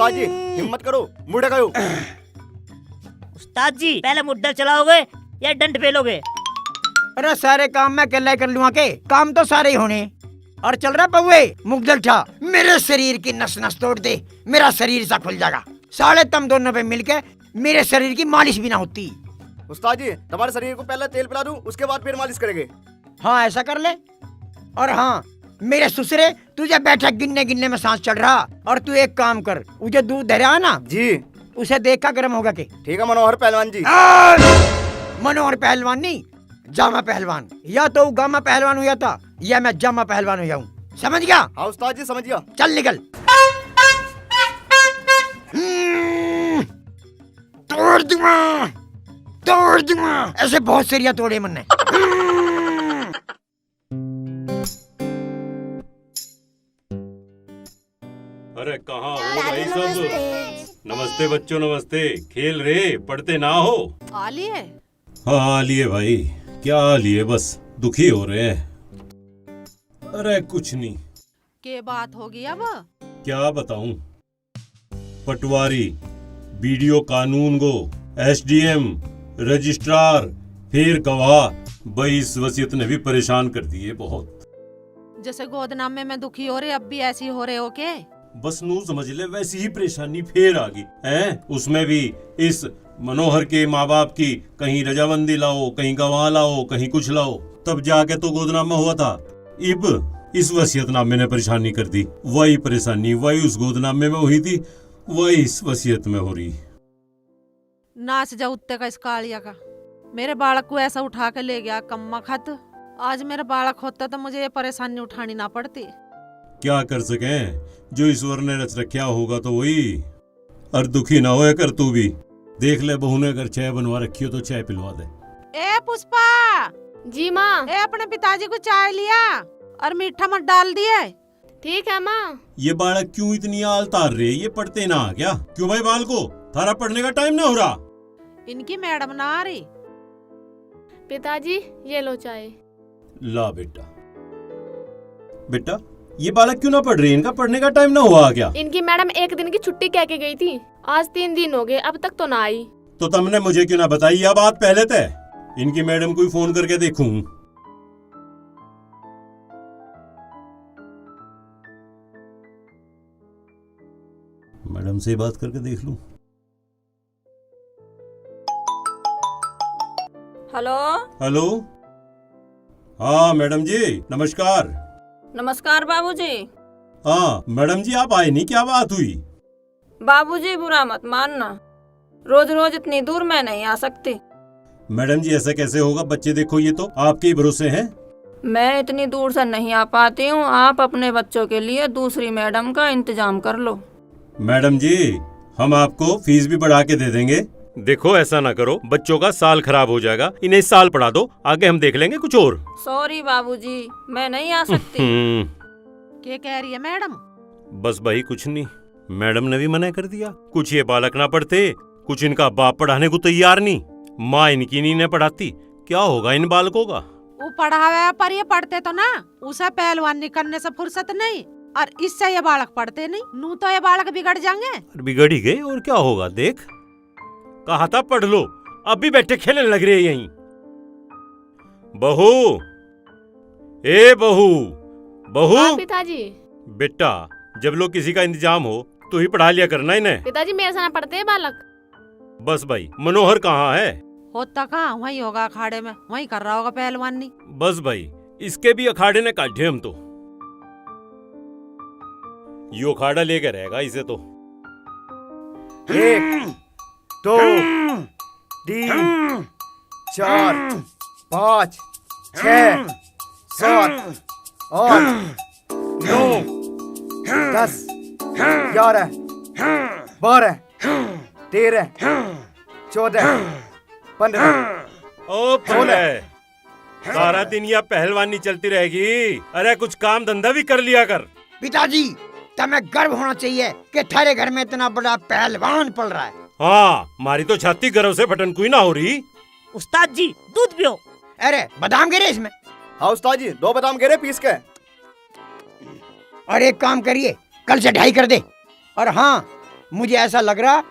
उस्ताद जी हिम्मत करो, मुड़ गयो। उस्ताद जी पहले मुड्डा चलाओगे या डंड पेलोगे? अरे सारे काम मैं अकेला कर लूँगा के? काम तो सारे ही होने। और चल रहा पौवे मुगदल ठा, मेरे शरीर की नस नस तोड़ दे, मेरा शरीर सा खुल जाएगा। साले तुम दोनों पे मिलके मेरे शरीर की मालिश भी ना होती। उस्ताद जी तुम्हारे शरीर को पहले तेल पिला दूं, उसके बाद फिर मालिश करेंगे। हाँ ऐसा कर ले। और हाँ मेरे ससुरे, तुझे बैठा गिनने गिनने में सांस चढ़ रहा। और तू एक काम कर, मुझे दूध दे रहा ना जी उसे देखा गर्म होगा के? ठीक है मनोहर पहलवान जी। मनोहर पहलवान नहीं, जामा पहलवान। या तो गामा पहलवान हुआ था या मैं जामा पहलवान हुआ हूँ, समझ गया? हाँ उस्ताद जी समझ गया। चल निकल। तोड़ दूंगा, तोड़ दूंगा, ऐसे बहुत सरिया तोड़े मन ने। अरे कहाँ हो भाई सब? नमस्ते बच्चों, नमस्ते। खेल रहे, पढ़ते ना हो? आ लिए? हाँ लिए भाई, क्या लिए, बस दुखी हो रहे हैं। अरे कुछ नहीं। के बात होगी अब? क्या बताऊं, पटवारी, बीडीओ कानून गो, एसडीएम, रजिस्ट्रार, फिर गवाह, भाई इस वसीयत ने भी परेशान कर दिए बहुत। जैसे गोदनामे में दुखी हो रहे अब भी ऐसी हो रहे हो के? बस नू समझ ले, वैसी ही परेशानी फिर आ गई है। उसमें भी इस मनोहर के माँ बाप की कहीं रजामंदी लाओ, कहीं गवाह लाओ, कहीं कुछ लाओ, तब जाके तो गोदनामा हुआ था। इब इस वसीयतनामे ने परेशानी कर दी। वही परेशानी वही उस गोदनामे में हुई थी, वही इस वसीयत में हो रही। नाच जा उत्ते का इस कालिया का। मेरे बालक को ऐसा उठा के ले गया कम्मा खत। आज मेरा बालक होता तो मुझे ये परेशानी उठानी ना पड़ती। क्या कर सके, जो ईश्वर ने रच रखा होगा तो वही। और दुखी ना होए कर तू भी। देख ले बहू ने अगर चाय बनवा रखी हो तो चाय पिलवा दे। ए पुष्पा। जी माँ। ए अपने पिताजी को चाय लिया और मीठा मत डाल दिए। ठीक है माँ। ये बालक क्यों इतनी आल तार रहे, ये पढ़ते ना क्या? क्यों भाई बाल को थारा पढ़ने का टाइम ना हो रहा? इनकी मैडम ना आ रही। पिताजी ये लो चाय। ला बेटा। बेटा ये बालक क्यों ना पढ़ रही, इनका पढ़ने का टाइम ना हुआ क्या? इनकी मैडम एक दिन की छुट्टी कह के गई थी, आज 3 दिन हो गए अब तक तो ना आई। तो तुमने मुझे क्यों ना बताई यह बात पहले तय? इनकी मैडम को ही फोन करके देखूं। मैडम से बात करके देख लूं। हेलो। हेलो। हाँ मैडम जी नमस्कार। नमस्कार बाबूजी। हाँ मैडम जी आप आए नहीं, क्या बात हुई? बाबूजी बुरा मत मानना, रोज रोज इतनी दूर मैं नहीं आ सकती। मैडम जी ऐसा कैसे होगा, बच्चे देखो ये तो आपके ही भरोसे हैं। मैं इतनी दूर से नहीं आ पाती हूँ, आप अपने बच्चों के लिए दूसरी मैडम का इंतजाम कर लो। मैडम जी हम आपको फीस भी बढ़ा के दे देंगे। देखो ऐसा ना करो, बच्चों का साल खराब हो जाएगा, इन्हें इस साल पढ़ा दो, आगे हम देख लेंगे कुछ और। सॉरी बाबूजी मैं नहीं आ सकती। क्या कह रही है मैडम? बस भाई कुछ नहीं, मैडम ने भी मना कर दिया। कुछ ये बालक ना पढ़ते, कुछ इनका बाप पढ़ाने को तैयार नहीं, माँ इनकी नहीं पढ़ाती, क्या होगा इन बालकों का? वो पढ़ावे पर ये पढ़ते तो ना, उसे पहलवानी करने से फुर्सत नहीं, और इससे ये बालक पढ़ते नहीं। नू तो ये बालक बिगड़ जाएंगे। बिगड़ ही गए और क्या होगा, देख कहा था पढ़ लो, अब भी बैठे खेलने लग रहे हैं यहीं। बहू, ए बहू, बहू। हाँ पिताजी। बेटा जब लोग किसी का इंतजाम हो तो ही पढ़ा लिया करना इन्हें। पिताजी मेरे से ना पढ़ते हैं बालक। बस भाई मनोहर कहाँ है? होता कहाँ, वही होगा अखाड़े में, वही कर रहा होगा पहलवानी। बस भाई इसके भी अखाड़े ने काटे हम तो, यो अखाड़ा लेकर रहेगा इसे तो। 1 2 3 4 5 6 7 8 9 10 11 12 13 14 15। ओ फुले, सारा दिन यह पहलवानी चलती रहेगी, अरे कुछ काम धंधा भी कर लिया कर। पिताजी तुम्हें गर्व होना चाहिए कि थारे घर में इतना बड़ा पहलवान पल रहा है। हाँ हमारी तो छाती गर्व से फटन कोई ना हो रही। उस्ताद जी दूध पियो। अरे बादाम गिरे इसमें। हाँ उस्ताद जी 2 बादाम गिरे पीस के। और एक काम करिए, कल से 2.5 कर दे। और हाँ मुझे ऐसा लग रहा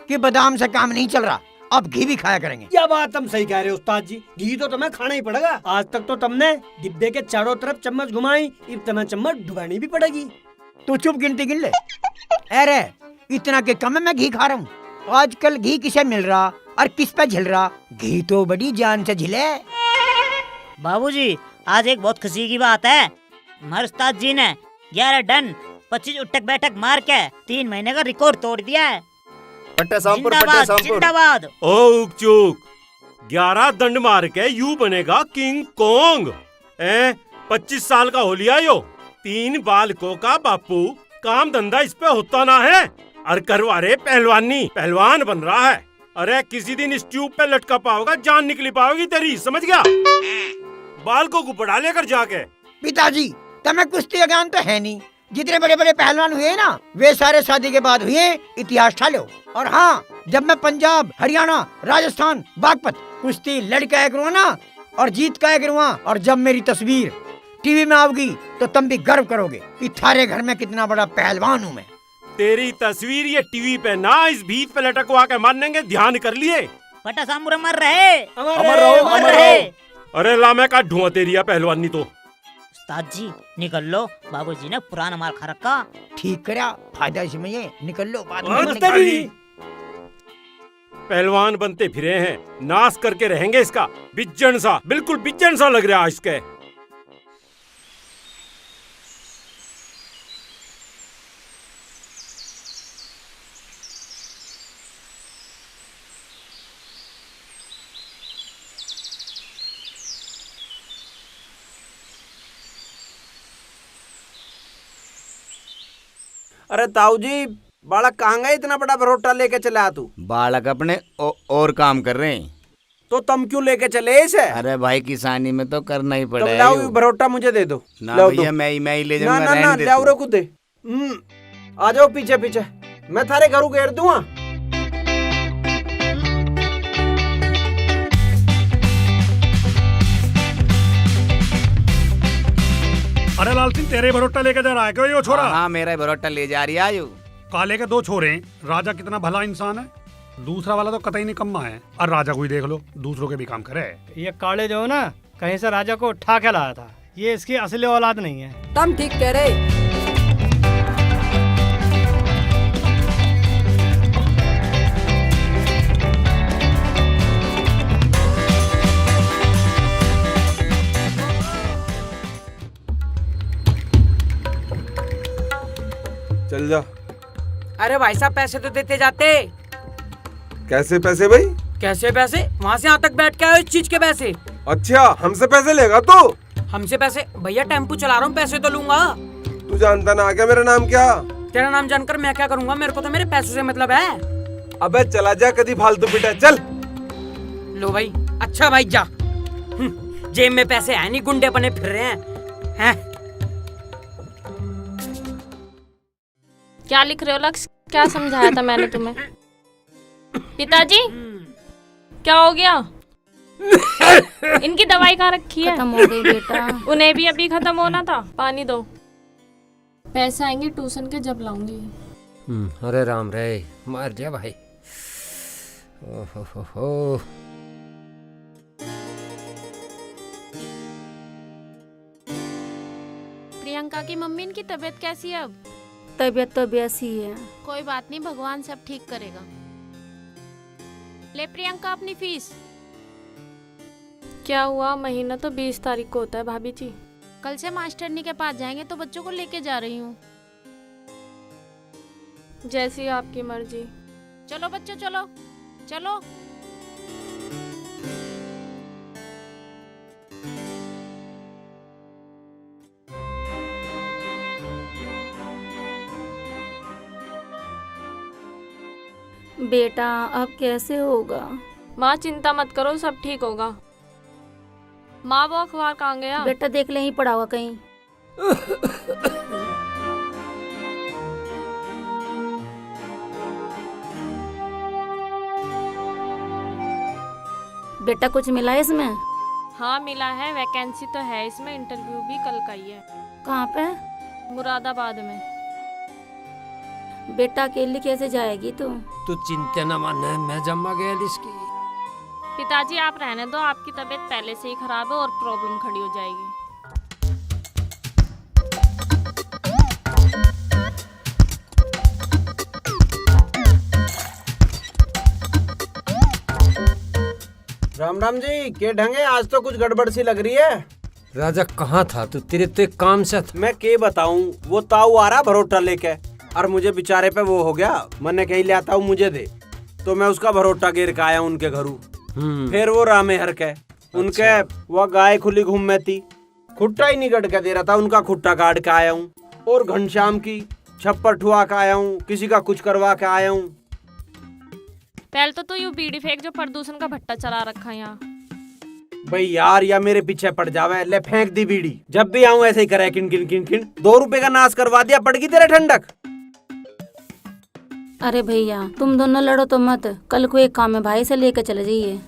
कि बादाम से काम नहीं चल रहा, अब घी भी खाया करेंगे। यह बात तुम सही कह रहे हो उस्ताद जी, घी तो तुम्हें खाना ही पड़ेगा। आज तक तो तुमने डिब्बे के चारों तरफ चम्मच घुमाई, अब तुम्हें चम्मच डुबानी भी पड़ेगी। तू चुप गिनती गिन ले। अरे इतना के कम में मैं घी खा रहा हूँ। आजकल घी किसे मिल रहा और किस पे झिल रहा, घी तो बड़ी जान से झिले। बाबूजी आज एक बहुत खुशी की बात है, हमारे उस्ताद जी ने 11 डन 25 उठक बैठक मार के 3 महीने का रिकॉर्ड तोड़ दिया है। पट्टे सामपुर, पट्टे जिंदाबाद सामपुर। जिंदाबाद। ओ उकचूक, 11 दंड मार के यू बनेगा किंग कोंग। 25 साल का हो लिया यो, 3 बालकों का बापू, काम धंधा इस पे होता ना है, और करवारे पहलवानी, पहलवान बन रहा है। अरे किसी दिन इस ट्यूब पे लटका पाओगा, जान निकली पाओगी तेरी, समझ गया? बालकों को पढ़ा लेकर जाके। पिताजी तुम्हें कुश्ती का ज्ञान तो है नहीं, जितने बड़े बड़े पहलवान हुए ना वे सारे शादी के बाद हुए, इतिहास ठा लो। और हाँ, जब मैं पंजाब, हरियाणा, राजस्थान, बागपत कुश्ती लड़का है करूँगा ना और जीत का है करूँगा, और जब मेरी तस्वीर टीवी में आओगी तो तुम भी गर्व करोगे कि थारे घर में कितना बड़ा पहलवान हूँ मैं। तेरी तस्वीर ये टीवी पे ना इस भीत पे लटकवा के मानेंगे, ध्यान कर लिए? पट्टा सामपुर अमर रहे, अमर रहो, अमर अमर रहे। रहो। अरे ला मैं का ढूंढ तेरी पहलवानी तो। उस्ताद जी निकल लो, बाबूजी ने पुराना माल खा रखा। ठीक करा, फायदा इसमें ये, निकल लो बाद में। उस्ताद पहलवान बनते फिरे हैं, नाश करके रहेंगे इसका। बिज्जन सा, बिल्कुल बिज्जन सा लग रहा है इसके। अरे ताऊ जी, बालक कहाँ गए इतना बड़ा भरोटा लेके चला तू? बालक अपने और काम कर रहे हैं। तो तुम क्यों लेके चले इसे? अरे भाई किसानी में तो करना ही तो पड़ेगा। लाओ भरोटा मुझे दे दो। ना लाओ भैया दो। मैं ही ले ना जाऊंगा। ना ना, रहने दे लाओ तू। रे खुद दे। आ जाओ पीछे पीछे, मैं थारे घरों घेर दूंगा। अरे लाल सिंह, तेरे भरोटा लेके जा रहा है क्यों ये छोरा? हाँ मेरा भरोटा ले जा रही है आयु। काले के 2 छोरे हैं, राजा कितना भला इंसान है, दूसरा वाला तो कतई निकम्मा है। और राजा को ही देख लो, दूसरों के भी काम करे। ये काले जो है ना, कहीं से राजा को उठा के लाया था, ये इसकी असली औलाद नहीं है। तुम ठीक कह रहे। चल जा। अरे भाई साहब पैसे तो देते जाते। कैसे पैसे भाई? कैसे पैसे? वहाँ से यहाँ तक बैठ के आए इस चीज के पैसे। अच्छा, हमसे पैसे लेगा तू? हमसे पैसे? भैया टेम्पू चला रहा हूँ, पैसे तो लूंगा। तू जानता ना क्या मेरा नाम क्या? तेरा नाम जानकर मैं क्या करूँगा, मेरे को तो मेरे पैसों से मतलब है। अबे चला जा, कभी फालतू पिटा। चल लो भाई। अच्छा भाई जा। जेब में पैसे है नहीं, गुंडे बने फिर रहे हैं। क्या लिख रहे हो लक्ष्य? क्या समझाया था मैंने तुम्हें? पिताजी क्या हो गया? इनकी दवाई कहाँ रखी है? खत्म हो गई बेटा। उन्हें भी अभी खत्म होना था। पानी दो। पैसे आएंगे ट्यूशन के जब लाऊंगी। अरे राम रे, मार जा भाई। ओहो। प्रियंका की मम्मी, इनकी तबीयत कैसी है अब? तबीयत तो वैसी ही है। कोई बात नहीं, भगवान सब ठीक करेगा। ले प्रियंका अपनी फीस। क्या हुआ? महीना तो 20 तारीख को होता है भाभी जी। कल से मास्टरनी के पास जाएंगे तो बच्चों को लेके जा रही हूँ। जैसी आपकी मर्जी। चलो बच्चों चलो चलो। बेटा अब कैसे होगा? माँ चिंता मत करो, सब ठीक होगा। माँ वो अखबार कहाँ गया? बेटा देख ले, ही पड़ा हुआ कहीं। बेटा कुछ मिला है इसमें? हाँ मिला है, वैकेंसी तो है इसमें, इंटरव्यू भी कल का ही है। कहाँ पे? मुरादाबाद में। बेटा अकेली कैसे जाएगी तू? तू चिंता न माने, मैं जमा गया इसकी। पिताजी आप रहने दो, आपकी तबीयत पहले से ही खराब है और प्रॉब्लम खड़ी हो जाएगी। राम राम जी, के ढंगे आज तो कुछ गड़बड़ सी लग रही है। राजा कहाँ था तू? तेरे तो एक काम से था। मैं के बताऊं, वो ताऊ आ रहा भरोटा लेके और मुझे बेचारे पे वो हो गया, मैंने कहीं ले आता हूँ मुझे दे, तो मैं उसका भरोटा गिर के आया उनके घरू। फिर वो रामे हर के उनके वो गाय खुली घूम में थी, खुट्टा ही नहीं गड़ के दे रहा था, उनका खुट्टा काट के आया हूँ। और घनश्याम की छप्पर ठुआ के आया हूँ, किसी का कुछ करवा के आया हूँ। पहले तो तू यूं बीड़ी फेंक जो प्रदूषण का भट्टा चला रखा है यहाँ। भाई यार, या मेरे पीछे पड़ जावे, ले फेंक दी बीड़ी। जब भी आऊं ऐसे ही करे किन किन किन किन। 2 रुपए का नाश करवा दिया, पड़ गई तेरे ठंडक। अरे भैया तुम दोनों लड़ो तो मत, कल को एक काम है भाई से लेकर चले जाइए।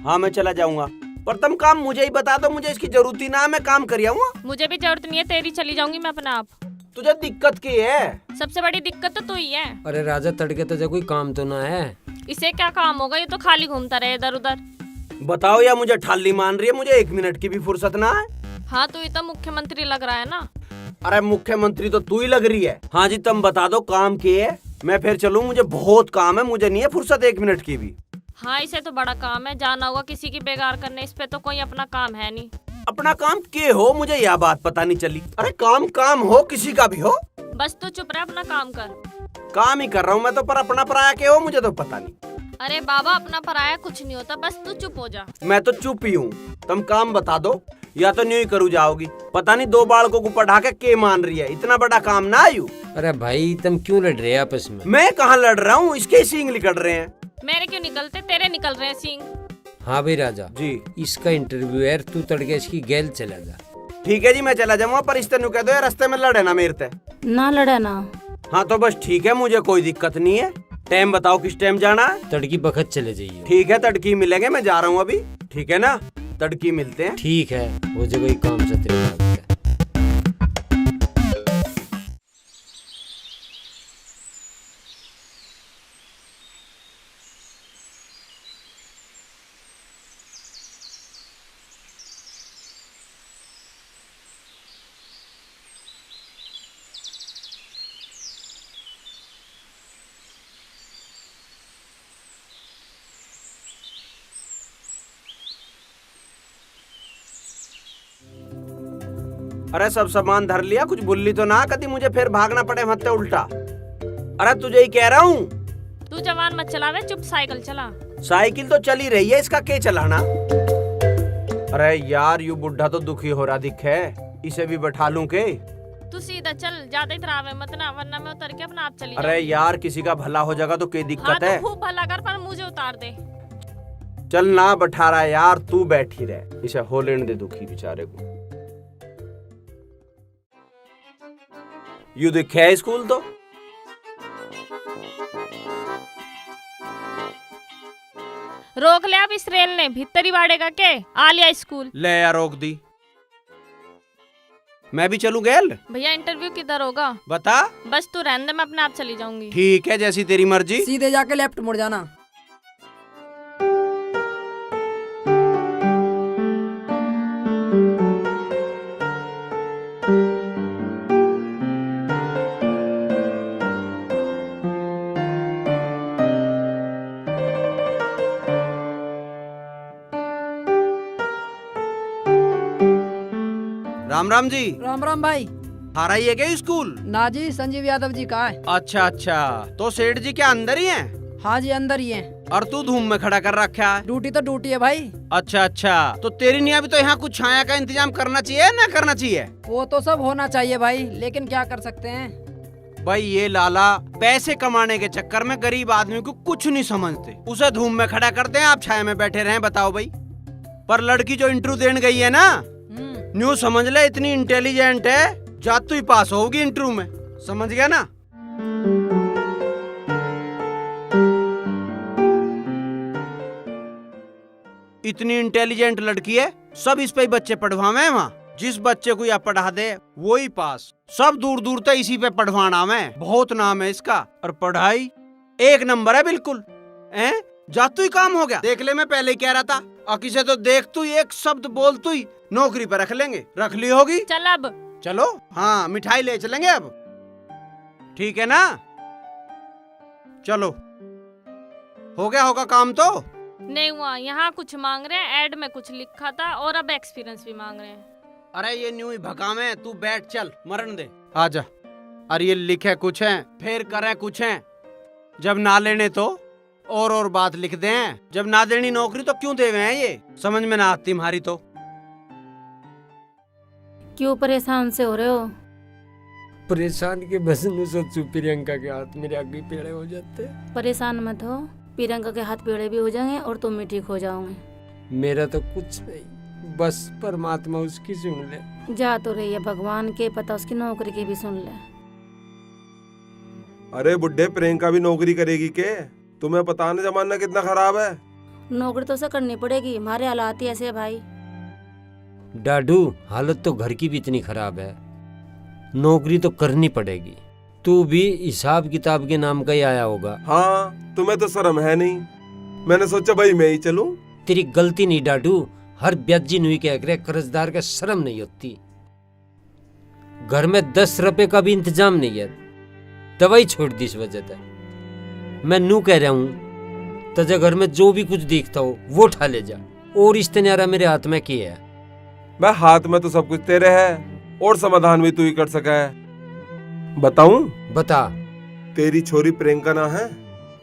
हाँ मैं चला जाऊंगा, पर तुम काम मुझे ही बता दो, मुझे इसकी जरूरत ही ना, मैं काम कर आऊंगा। मुझे भी जरूरत नहीं है, तेरी चली जाऊंगी मैं अपने आप। तुझे दिक्कत की है? सबसे बड़ी दिक्कत तो तू ही है। अरे राजा तड़के तो कोई काम तो ना है। इसे क्या काम होगा, ये तो खाली घूमता रहे इधर उधर। बताओ, या मुझे ठाली मान रही है, मुझे 1 मिनट की भी फुर्सत ना है। हाँ तू ही तो मुख्यमंत्री लग रहा है ना। अरे मुख्यमंत्री तो तू ही लग रही है। हाँ जी, तुम बता दो काम की है, मैं फिर चलूं, मुझे बहुत काम है, मुझे नहीं है फुर्सत 1 मिनट की भी। हाँ इसे तो बड़ा काम है, जाना होगा किसी की बेगार करने, इस पे तो कोई अपना काम है नहीं। अपना काम के हो, मुझे यह बात पता नहीं चली। अरे काम काम हो, किसी का भी हो, बस तू चुप रह, अपना काम कर। काम ही कर रहा हूँ मैं तो, पर अपना पराया के हो मुझे तो पता नहीं। अरे बाबा अपना पराया कुछ नहीं होता, बस तू चुप हो जा। मैं तो चुप ही हूँ, तुम काम बता दो, या तो न्यू ही करू जाओगी। पता नहीं 2 बालकों को पढ़ा के मान रही है, इतना बड़ा काम ना आयु। अरे भाई तुम क्यों लड़ रहे हैं आपस में? मैं कहाँ लड़ रहा हूँ, इसके सींग निकल रहे हैं। मेरे क्यों निकलते, तेरे निकल रहे हैं सींग। हाँ भाई राजा जी, इसका इंटरव्यू है, तू तड़के इसकी गैल चला जा। ठीक है जी, मैं चला जाऊंगा, पर इस तरह कह दो रास्ते में लड़े ना मेरे से। ना लड़ा ना। हाँ तो बस ठीक है, मुझे कोई दिक्कत नहीं है। टाइम बताओ किस टाइम जाना है? तड़की बखत चले जाइए। ठीक है, तड़की मिलेंगे, मैं जा रहा हूँ अभी। ठीक है ना, तड़की मिलते हैं। ठीक है, वो जो कोई काम से तेरे भाग गया। अरे सब सामान धर लिया, कुछ बुल्ली तो ना कभी मुझे फिर भागना पड़े मत्ते उल्टा। अरे तुझे ही कह रहा हूँ। तू जवान मत चलावे, चुप साइकिल चला। साइकिल तो चली रही है, इसका क्या चलाना? अरे यार, यू बुढ़ा तो दुखी हो रहा दिखे, इसे भी बैठा लूं के? तू सीधा चल, ज्यादा इतरावे मत ना, वरना मैं उतर के अपना आप चली अरे यार, किसी का भला हो जाएगा तो क्या दिक्कत है? तो खूब भला कर, पर मुझे उतार दे। चल ना बैठा रहा यार, तू बैठी रहे, इसे हो लेने दे दुखी बेचारे को। यू दिखे है स्कूल तो? रोक ले अब इस रेल ने, भीतर ही बाड़ेगा के आ लिया स्कूल। ले यार रोक दी, मैं भी चलूं गैल? भैया इंटरव्यू किधर होगा बता। बस तू रहने दे, मैं अपने आप चली जाऊंगी। ठीक है, जैसी तेरी मर्जी। सीधे जाके लेफ्ट मुड़ जाना। राम राम जी। राम राम भाई। हारा ही है क्या स्कूल? ना जी, संजीव यादव जी का है। अच्छा अच्छा, तो सेठ जी क्या अंदर ही हैं? हाँ जी अंदर ही है। और तू धूम में खड़ा कर रखा है? ड्यूटी तो ड्यूटी है भाई। अच्छा अच्छा, तो तेरी नहीं अभी तो यहाँ कुछ छाया का इंतजाम करना चाहिए ना करना चाहिए? वो तो सब होना चाहिए भाई, लेकिन क्या कर सकते हैं भाई। ये लाला पैसे कमाने के चक्कर में गरीब आदमी को कुछ नहीं समझते, उसे धूम में खड़ा करते हैं, आप छाया में बैठे रहे। बताओ भाई। पर लड़की जो इंटरव्यू देने गई है ना, न्यू समझ ले, इतनी इंटेलिजेंट है, जातू ही पास होगी इंटरव्यू में, समझ गया ना? इतनी इंटेलिजेंट लड़की है, सब इस पे ही बच्चे पढ़वावे हैं वहाँ। जिस बच्चे को यह पढ़ा दे वो ही पास। सब दूर दूर तक इसी पे पढ़वाना मैं, बहुत नाम है इसका। और पढ़ाई 1 नंबर है बिल्कुल। जातू ही काम हो गया। देख ले, मैं पहले ही कह रहा था। और किसे तो देख तू एक शब्द बोल तू ही नौकरी पे रख लेंगे। रख ली होगी? चल अब चलो, हाँ मिठाई ले चलेंगे अब, ठीक है ना? चलो, हो गया होगा काम तो? नहीं हुआ, यहाँ कुछ मांग रहे हैं, ऐड में कुछ लिखा था और अब एक्सपीरियंस भी मांग रहे हैं। अरे ये न्यू ही भगा में, तू बैठ, चल मरण दे, आजा। अरे ये लिखे कुछ है, फिर करे कुछ है। जब ना लेने तो और बात लिख दे हैं। जब ना देनी नौकरी तो क्यों देवे हैं? ये समझ में ना आती तुम्हारी तो। क्यों परेशान से हो रहे हो? परेशान के बस नु सोचू प्रियंका के हाथ मेरे आगे पेड़े हो जाते। परेशान मत हो, प्रियंका के हाथ पेड़े भी हो जाएंगे और तुम भी ठीक हो जाओगे। मेरा तो कुछ नहीं, बस परमात्मा उसकी सुन ले। जा तो रही है भगवान के, पता उसकी नौकरी की भी सुन ले। अरे बुड्ढे, प्रियंका भी नौकरी करेगी के? तुम्हें पता ना जमाना कितना खराब है। नौकरी तो उसे करनी पड़ेगी, हमारे हालात ही ऐसे है भाई। डाडू, हालत तो घर की भी इतनी खराब है, नौकरी तो करनी पड़ेगी। तू भी हिसाब किताब के नाम का ही आया होगा। हाँ, तुम्हें तो शर्म है नहीं। मैंने सोचा भाई मैं ही चलूं। तेरी गलती नहीं डाडू, हर ब्याजी नुई के अगरे कर्जदार का शर्म नहीं होती। घर में 10 रुपए का भी इंतजाम नहीं है, दवाई छोड़ दी इस वजह से। मैं नू कह रहा हूँ, तुझे घर में जो भी कुछ दिखता हो वो उठा ले जा। और इस तनियारा मेरे हाथ में किया है। मैं हाथ में तो सब कुछ तेरे है, और समाधान भी तू ही कर सका है। बताऊं? बता। तेरी छोरी प्रियंका ना है,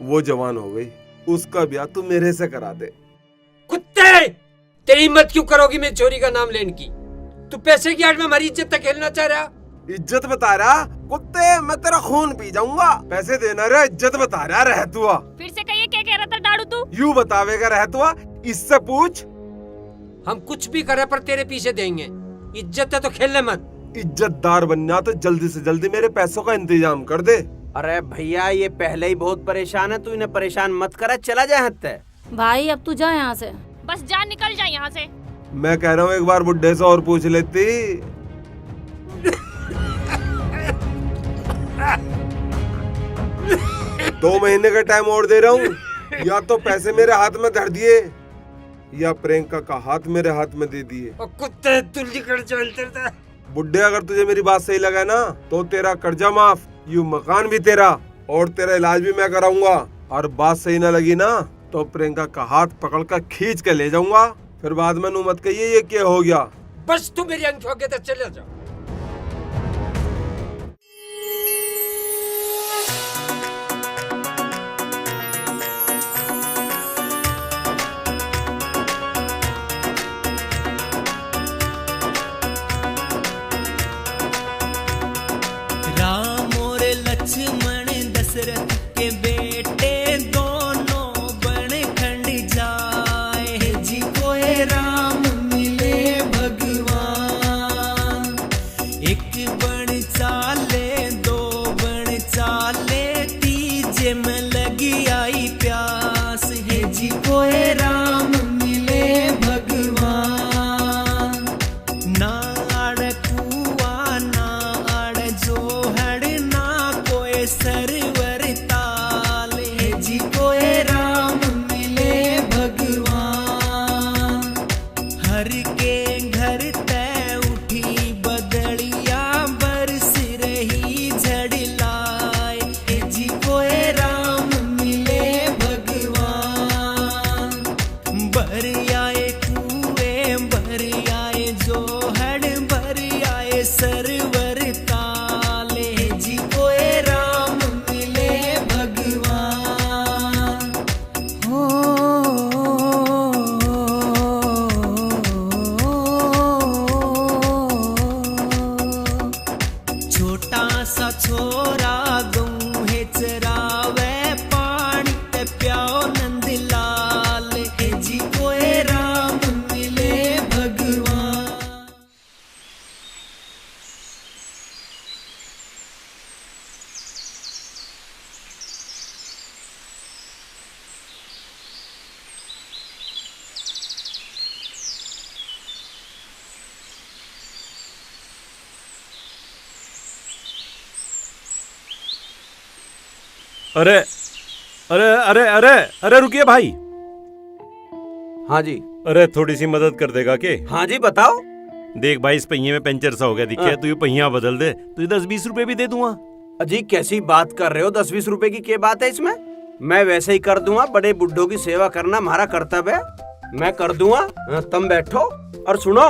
वो जवान हो गई, उसका ब्याह तू मेरे से करा दे। कुत्ते, तेरी हिम्मत क्यों करोगी मेरी छोरी का नाम लेने की? तू पैसे की आड़ में हमारी इज्जत तक खेलना चाह रहा? इज्जत बता रहा? कुत्ते, मैं तेरा खून पी जाऊंगा। पैसे देना रे, इज्जत बता रहा। रह तू फिर से कहिए, क्या कह रहा था डाडू तू? यूं बतावेगा रह तू, इससे पूछ। हम कुछ भी करे पर तेरे पीछे देंगे। इज्जत है तो खेलने मत। इज्जतदार बनना तो जल्दी से जल्दी मेरे पैसों का इंतजाम कर दे। अरे भैया, ये पहले ही बहुत परेशान है, तू इन्हें परेशान मत करा, चला जा हत्ते। भाई अब तू जा यहाँ से। बस जा, निकल जा यहाँ से। मैं कह रहा हूँ एक बार बुड्ढे से और पूछ लेती। 2 महीने का टाइम और दे रहा हूँ, या तो पैसे मेरे हाथ में धर दिए या प्रियंका का हाथ मेरे हाथ में दे दिए। कुत्ते, तू निकल चलते। बुड्ढे, अगर तुझे मेरी बात सही लगा ना तो तेरा कर्जा माफ, यूं मकान भी तेरा, और तेरा इलाज भी मैं कराऊंगा। और बात सही ना लगी ना तो प्रियंका का हाथ पकड़कर खींच के ले जाऊंगा। फिर बाद में नू मत कहिए ये क्या हो गया। बस तू मेरी आंख के तो चले जा। राम और लक्ष्मण दशरथ के बेटे दोनों बन खंड जाए जी, कोई राम मिले भगवान। एक बन चाले, 2 बन चाले, तीजे में लगी आई प्यास है जी, कोई राम मिले भगवान। ना आड़ कुआ ना आड़ जोहड़, ना कोई सरवर ताल है जी, कोई राम मिले भगवान। हर के घर तय उठी बदलिया, बरस रही झड़ लाए है जी, कोई राम मिले भगवान। बर आए कुएं, बर आए जोहड़, बर आए सरवर ताले जी, कोई राम मिले भगवान। हो छोटा सा छोरा गऊ है चरावे, पानी पे प्याओ नंद लाल है जी, कोई राम मिले भगवान। अरे अरे अरे अरे अरे रुकिए भाई। हाँ जी। अरे थोड़ी सी मदद कर देगा के? हाँ जी बताओ। देख भाई, इस पहिए में पंचर सा हो गया दिखे, तू ये पहिया बदल दे, तुझे 10-20 रुपए भी दे दूंगा। अजी कैसी बात कर रहे हो, 10-20 रुपए की क्या बात है इसमें? मैं वैसे ही कर दूंगा, बड़े बुड्ढों की सेवा करना हमारा कर्तव्य है, मैं कर दूंगा। तुम बैठो और सुनो,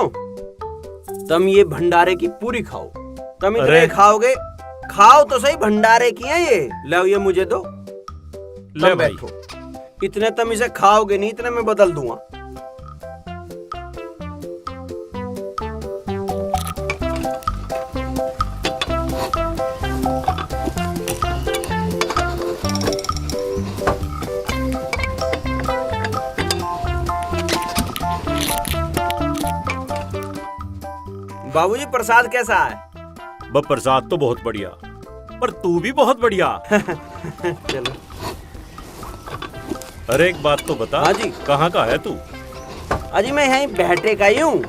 तुम ये भंडारे की पूरी खाओ। तुम इतने खाओगे, खाओ तो सही, भंडारे की है ये। लो ये मुझे दो, तुम बैठो। इतने तुम इसे खाओगे नहीं, इतने मैं बदल दूंगा। बाबूजी प्रसाद कैसा है? प्रसाद तो बहुत बढ़िया, पर तू भी बहुत बढ़िया। चलो। अरे एक बात तो बता। हाँ जी। कहाँ का है तू? अजी मैं यहीं बैठे का ही हूँ।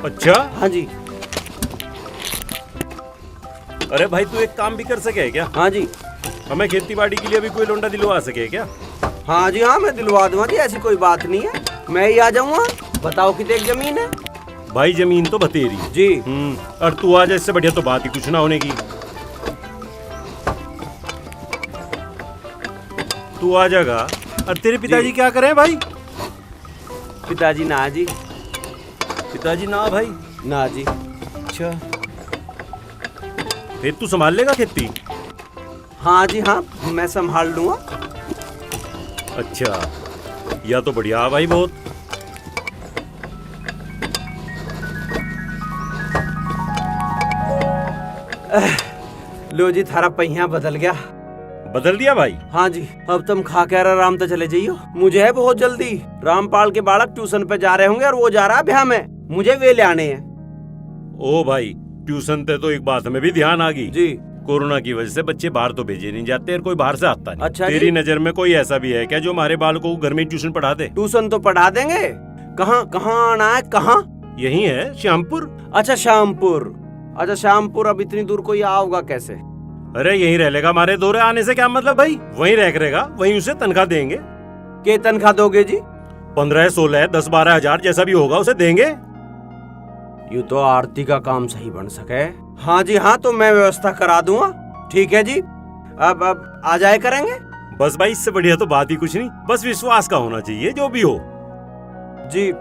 अच्छा। हाँ जी। अरे भाई तू एक काम भी कर सके क्या? हाँ जी। हमें खेती बाड़ी के लिए भी कोई लोंडा दिलवा सके क्या? हाँ जी हाँ, मैं दिलवा दूंगा जी, ऐसी कोई बात नहीं है, मैं ही आ जाऊंगा। बताओ कितनी जमीन है? भाई जमीन तो बतेरी जी। और तू आ जा, इससे बढ़िया तो बात ही कुछ ना होने की। तू आ जाएगा। और तेरे पिताजी क्या करें भाई? पिताजी ना जी। पिताजी ना भाई? ना जी। अच्छा, फिर तू संभाल लेगा खेती? हाँ जी हाँ, मैं संभाल लूंगा। अच्छा, या तो बढ़िया भाई बहुत। लो जी, थारा पहिया बदल गया। बदल दिया भाई? हाँ जी। अब तुम खा के आराम तो चले जाइयो, मुझे है बहुत जल्दी। रामपाल के बालक ट्यूशन पे जा रहे होंगे और वो जा रहा है ब्याह में, मुझे वे ले आने हैं। ओ भाई, ट्यूशन पे तो एक बात में भी ध्यान आ गई जी। कोरोना की वजह से बच्चे बाहर तो भेजे नहीं जाते और कोई बाहर से आता नहीं। अच्छा तेरी जी? नजर में कोई ऐसा भी है क्या जो हमारे बालकों को घर में ट्यूशन पढ़ा दे? ट्यूशन तो पढ़ा देंगे। कहाँ कहाँ आना है? कहाँ? यही है श्यामपुर। अच्छा श्यामपुर। अच्छा श्यामपुर, अब इतनी दूर कोई आओगा कैसे? अरे यहीं रह लेगा, हमारे दौरे आने से क्या मतलब भाई? वहीं रह करेगा, वहीं उसे तनख्वाह देंगे। क्या तनख्वाह दोगे जी? 15, 16, 10-12 हजार जैसा भी होगा उसे देंगे। यूँ तो आरती का काम सही बन सके। हाँ जी हाँ, तो मैं व्यवस्था करा दूंगा। ठीक है जी, अब आ जाए करेंगे। बस भाई, इससे बढ़िया तो बात ही कुछ नहीं, बस विश्वास का होना चाहिए जो भी हो। जी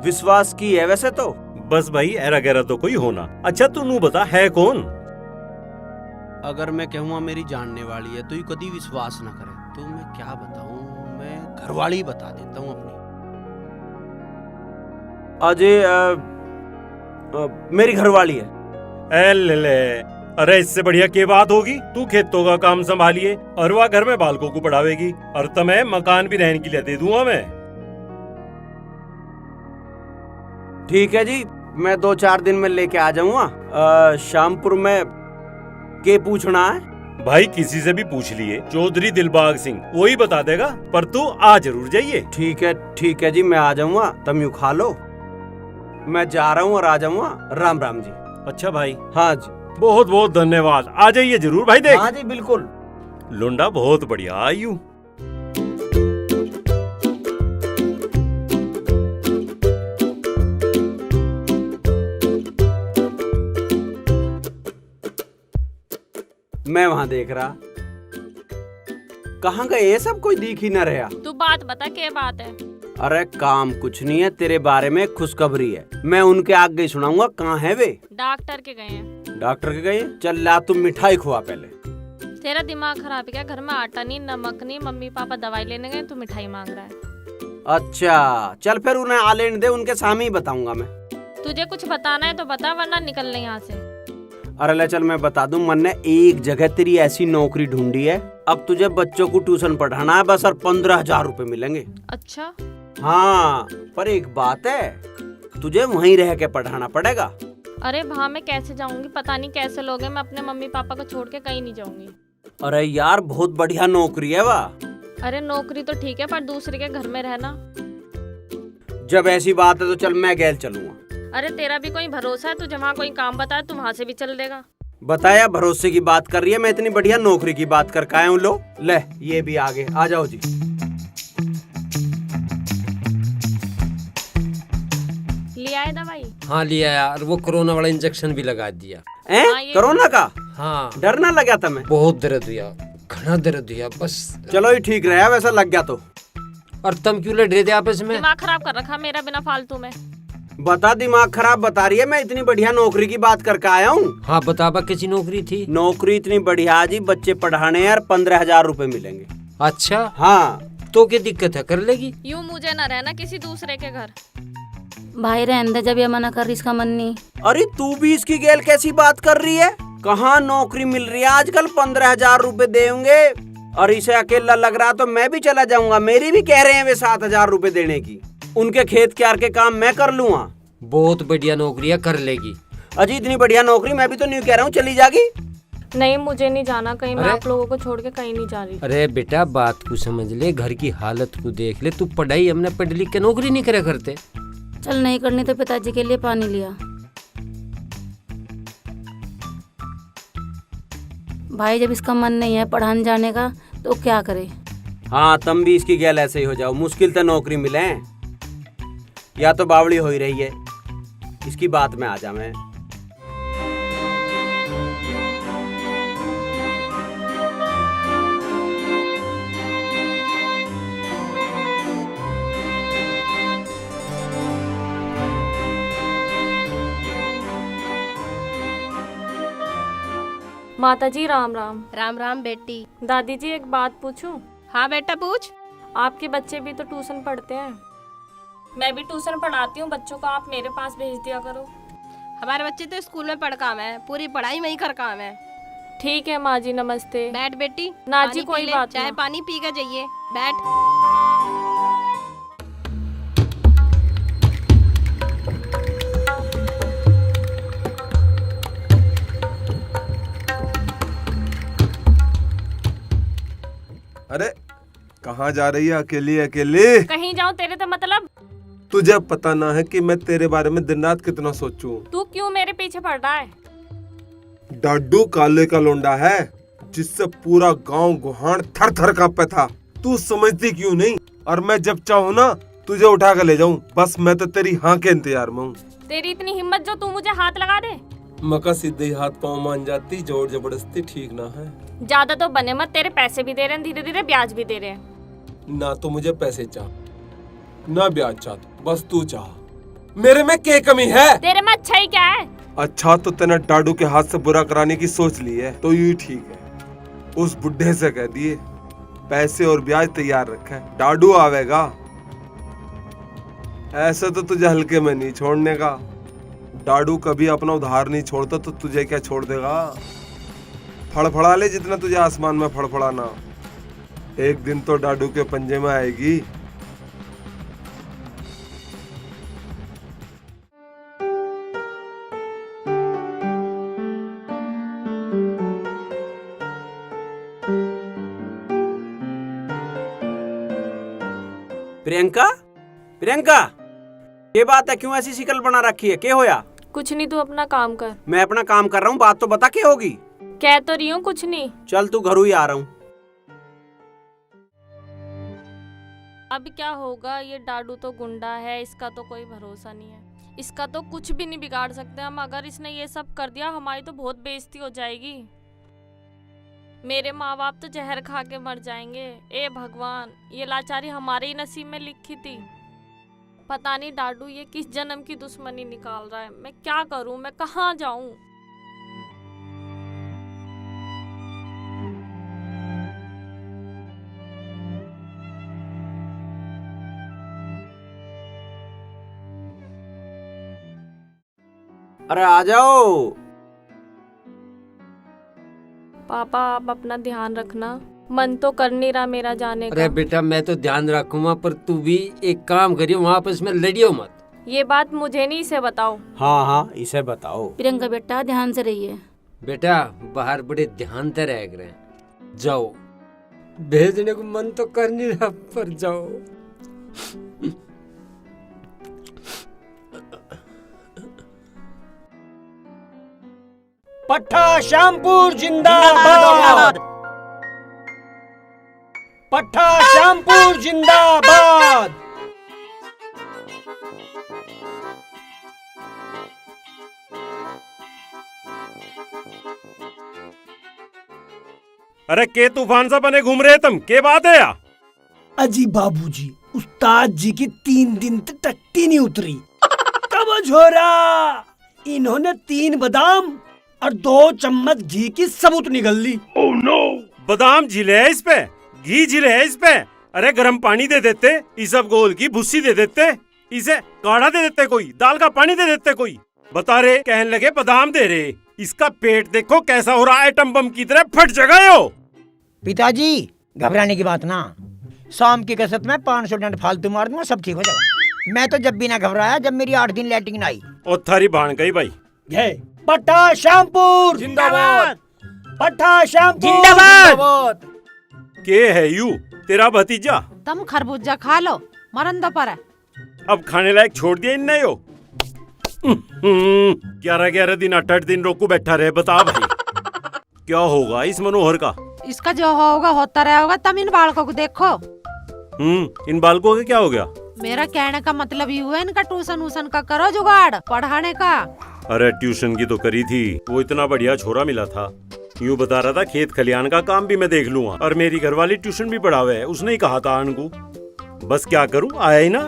विश्वास की है वैसे तो। बस भाई, ऐरा गैरा तो कोई होना। अच्छा तू नू बता, है कौन? अगर मैं कहूँगा मेरी जानने वाली है तो ये कभी विश्वास ना करे, तो मैं क्या बताऊं, मैं घरवाली बता देता हूँ अपनी। अजय मेरी घरवाली है। ले, अरे इससे बढ़िया क्या बात होगी? तू खेतों का काम संभालिए और वह घर में बालकों को पढ़ावेगी, और तुम्हें मकान भी रहने के लिए दे दूंगा मैं। ठीक है जी, मैं 2-4 दिन में लेके आ जाऊंगा। श्यामपुर में के पूछना है? भाई किसी से भी पूछ लिए, चौधरी दिलबाग सिंह, वही बता देगा, पर तू आ जरूर जाइए। ठीक है जी, मैं आ जाऊंगा। तुम यूँ खा लो, मैं जा रहा हूँ और आ जाऊंगा। राम राम जी। अच्छा भाई। हाँ जी, बहुत बहुत धन्यवाद, आ जाइए जरूर भाई। देख हाँ जी बिल्कुल। लोंडा बहुत बढ़िया आयु। मैं वहाँ देख रहा, कहाँ गए ये सब, कोई दिख ही न रहा। तू बात बता, क्या बात है? अरे काम कुछ नहीं है, तेरे बारे में खुशखबरी है, मैं उनके आगे सुनाऊंगा। कहाँ है वे? डॉक्टर के गए हैं। डॉक्टर के गए? चल ला, तुम मिठाई खुआ पहले। तेरा दिमाग खराब है क्या? घर में आटा नहीं, नमक नहीं, मम्मी पापा दवाई लेने गए, तू मिठाई मांग रहा है। अच्छा चल फिर उन्हें आ लेने दे, उनके सामने ही बताऊंगा मैं। तुझे कुछ बताना है तो बता, वरना निकल ले यहाँ से। अरे ले चल, मैं बता दूं, मन ने एक जगह तेरी ऐसी नौकरी ढूंढी है, अब तुझे बच्चों को ट्यूशन पढ़ाना है बस, और 15,000 रुपए मिलेंगे। अच्छा हाँ, पर एक बात है, तुझे वहीं रह के पढ़ाना पड़ेगा। अरे वहाँ मैं कैसे जाऊंगी? पता नहीं कैसे लोग हैं, मैं अपने मम्मी पापा को छोड़ के कहीं नहीं जाऊंगी। अरे यार बहुत बढ़िया नौकरी है वाह। अरे नौकरी तो ठीक है, पर दूसरे के घर में रहना। जब ऐसी बात है तो चल मैं गैल चलूंगा। अरे तेरा भी कोई भरोसा है? तुझे वहाँ कोई काम बताया, तू वहाँ से भी चल देगा। बताया भरोसे की बात कर रही है, मैं इतनी बढ़िया नौकरी की बात कर आया हूँ। लो ले, ये भी आगे आ जाओ जी। लिया है दवाई? हाँ लिया यार, वो कोरोना वाला इंजेक्शन भी लगा दिया। कोरोना का? हाँ। डर ना लगा तुम्हें? बहुत दर्द हुआ, घना दर्द हुआ, बस। चलो ही ठीक रहा, वैसा लग गया तो। और तुम क्यों लड़ रहे थे आपस में? दिमाग खराब कर रखा मेरा बिना फालतू में। बता, दिमाग खराब बता रही है? मैं इतनी बढ़िया नौकरी की बात करके आया हूँ। हाँ बताबा, कैसी नौकरी थी? नौकरी इतनी बढ़िया जी, बच्चे पढ़ाने यार 15,000 रुपए मिलेंगे। अच्छा हाँ। तो क्या दिक्कत है, कर लेगी? यूँ मुझे न रहना किसी दूसरे के घर। भाई रहने दे, जब ये मना कर रही इसका मन नहीं। अरे तू भी इसकी गैल कैसी बात कर रही है? कहाँ नौकरी मिल रही है आजकल? 15,000 रुपए देंगे और इसे अकेला लग रहा तो मैं भी चला जाऊंगा। मेरी भी कह रहे हैं वे 7,000 रुपए देने की। उनके खेत क्यार के काम मैं कर लूंगा। बहुत बढ़िया नौकरी है, कर लेगी। अजी इतनी बढ़िया नौकरी, मैं भी तो नहीं कह रहा हूँ चली जागी। नहीं मुझे नहीं जाना कहीं, मैं आप लोगों को छोड़ के कहीं नहीं जा रही। अरे बेटा बात को समझ ले, घर की हालत को देख ले। तू पढ़ाई, हमने पढ़ लिख के नौकरी नहीं करे करते। चल नहीं करनी तो पिताजी के लिए पानी लिया। भाई जब इसका मन नहीं है पढ़ाने जाने का तो क्या करे? हाँ तुम भी इसकी गैल ऐसे ही हो जाओ। मुश्किल तो नौकरी मिले, या तो बावड़ी हो ही रही है। इसकी बात में आ जा मैं। माता जी राम राम। राम राम बेटी। दादी जी एक बात पूछूं? हाँ बेटा पूछ। आपके बच्चे भी तो ट्यूशन पढ़ते हैं, मैं भी ट्यूशन पढ़ाती हूँ बच्चों को, आप मेरे पास भेज दिया करो। हमारे बच्चे तो स्कूल में पढ़ काम है, पूरी पढ़ाई में ही कर काम है। ठीक है माँ जी, नमस्ते। बैठ बेटी। ना जी कोई बात चाहे पानी पी के जाइए। बैठ। अरे कहाँ जा रही है अकेली अकेली? कहीं जाऊँ तेरे तो मतलब? तुझे पता ना है कि मैं तेरे बारे में दिन रात कितना सोचूं। तू क्यों मेरे पीछे पड़ रहा है? डाडू काले का लोंडा है, जिससे पूरा गांव गुहान थर थर कांपता था। तू समझती क्यों नहीं? और मैं जब चाहूँ ना तुझे उठा कर ले जाऊँ। बस मैं तो तेरी हाँ के इंतजार में हूँ। तेरी इतनी हिम्मत जो तू मुझे हाथ लगा दे? मका सीधे ही हाथ पाँव मान जाती, जोर जबरदस्ती ठीक ना है। ज्यादा तो बने मत, तेरे पैसे भी दे रहे हैं, धीरे धीरे ब्याज भी दे रहे हैं। ना तो मुझे पैसे चाह, ना ब्याज चाह, बस तू चाह। मेरे में क्या कमी है? तेरे में अच्छा ही क्या है? अच्छा तो तेने डाडू के हाथ से बुरा कराने की सोच ली है, तो ये ठीक है। उस बुढ़े से कह दिए पैसे और ब्याज तैयार रखा है, डाडू आवेगा। ऐसे तो तुझे हल्के में नहीं छोड़ने का। डाडू कभी अपना उधार नहीं छोड़ता, तो तुझे क्या छोड़ देगा? फड़फड़ा ले जितना तुझे आसमान में फड़फड़ाना, एक दिन तो डाडू के पंजे में आएगी। प्रियंका, प्रियंका, ये बात है? क्यों ऐसी शिकल बना रखी है? क्या होया? कुछ नहीं, तू अपना काम कर। मैं अपना काम कर रहा हूँ, बात तो बता क्या होगी? कह तो रही हूँ कुछ नहीं। चल तू घरों ही आ रहा हूँ। अब क्या होगा, ये डाडू तो गुंडा है, इसका तो कोई भरोसा नहीं है। इसका तो कुछ भी नहीं बिगाड़ सकते हम। अगर इसने ये सब कर दिया हमारी तो बहुत बेइज्जती हो जाएगी। मेरे माँ बाप तो जहर खा के मर जाएंगे। ए भगवान, ये लाचारी हमारे ही नसीब में लिखी थी। पता नहीं डाडू ये किस जन्म की दुश्मनी निकाल रहा है। मैं क्या करूं, मैं कहाँ जाऊं? अरे आ जाओ। पापा आप अपना ध्यान रखना, मन तो कर नहीं रहा मेरा जाने का। अरे बेटा मैं तो ध्यान रखूंगा, पर तू भी एक काम करियो, वहाँ आपस में लड़ियो मत। ये बात मुझे नहीं, इसे बताओ। हाँ हाँ इसे बताओ। प्रियंका बेटा ध्यान से रहिए। बेटा बाहर बड़े ध्यान से रह गए, जाओ। भेजने को मन तो कर नहीं रहा, पर जाओ। पट्टा श्यामपुर जिंदाबाद। पट्टा श्यामपुर जिंदाबाद। अरे के तूफान सा बने घूम रहे तुम, के बात है या? अजी बाबूजी, उस्ताद जी की 3 दिन तक टट्टी नहीं उतरी। कब झोरा इन्होंने 3 बादाम और 2 चम्मच घी की सबूत निगल ली। Oh no! बादाम झिले है इस पे, घी झिले है इस पे। अरे गर्म पानी दे देते, इसब गोल की भुस्सी दे देते, इसे काढ़ा दे देते, कोई दाल का पानी दे देते कोई। बता रहे कहने लगे बादाम दे रहे, इसका पेट देखो कैसा हो रहा है, एटम बम की तरह फट जगह हो। पिताजी घबराने की बात ना, शाम की कसरत में 500 डंड फालतू मार दूंगा, सब ठीक हो जाएगा। मैं तो जब भी ना घबराया जब मेरी 8 दिन लैट्रिन आई। और थारी भान गई भाई। पट्टा श्यामपुर जिंदाबाद। पट्टा श्यामपुर जिंदाबाद। के है यू तेरा भतीजा? तुम खरबूजा खा लो, मरन दो पर है। अब खाने लायक छोड़ दिया इन नहीं हो। 11 दिन 8 दिन रोकू बैठा रहे, बता भाई क्या होगा इस मनोहर का? इसका जो होगा होता रहा होगा। तुम इन बालकों को देखो। इन बालकों का क्या हो गया? मेरा कहने का मतलब ये हुआ, इनका ट्यूशन वूशन का करो जुगाड़ पढ़ाने का। अरे ट्यूशन की तो करी थी, वो इतना बढ़िया छोरा मिला था, यूँ बता रहा था खेत खलियान का काम भी मैं देख लूंगा, और मेरी घरवाली ट्यूशन भी पढ़ावे है, उसने ही कहा था अनकू। बस क्या करूँ, आया ही ना।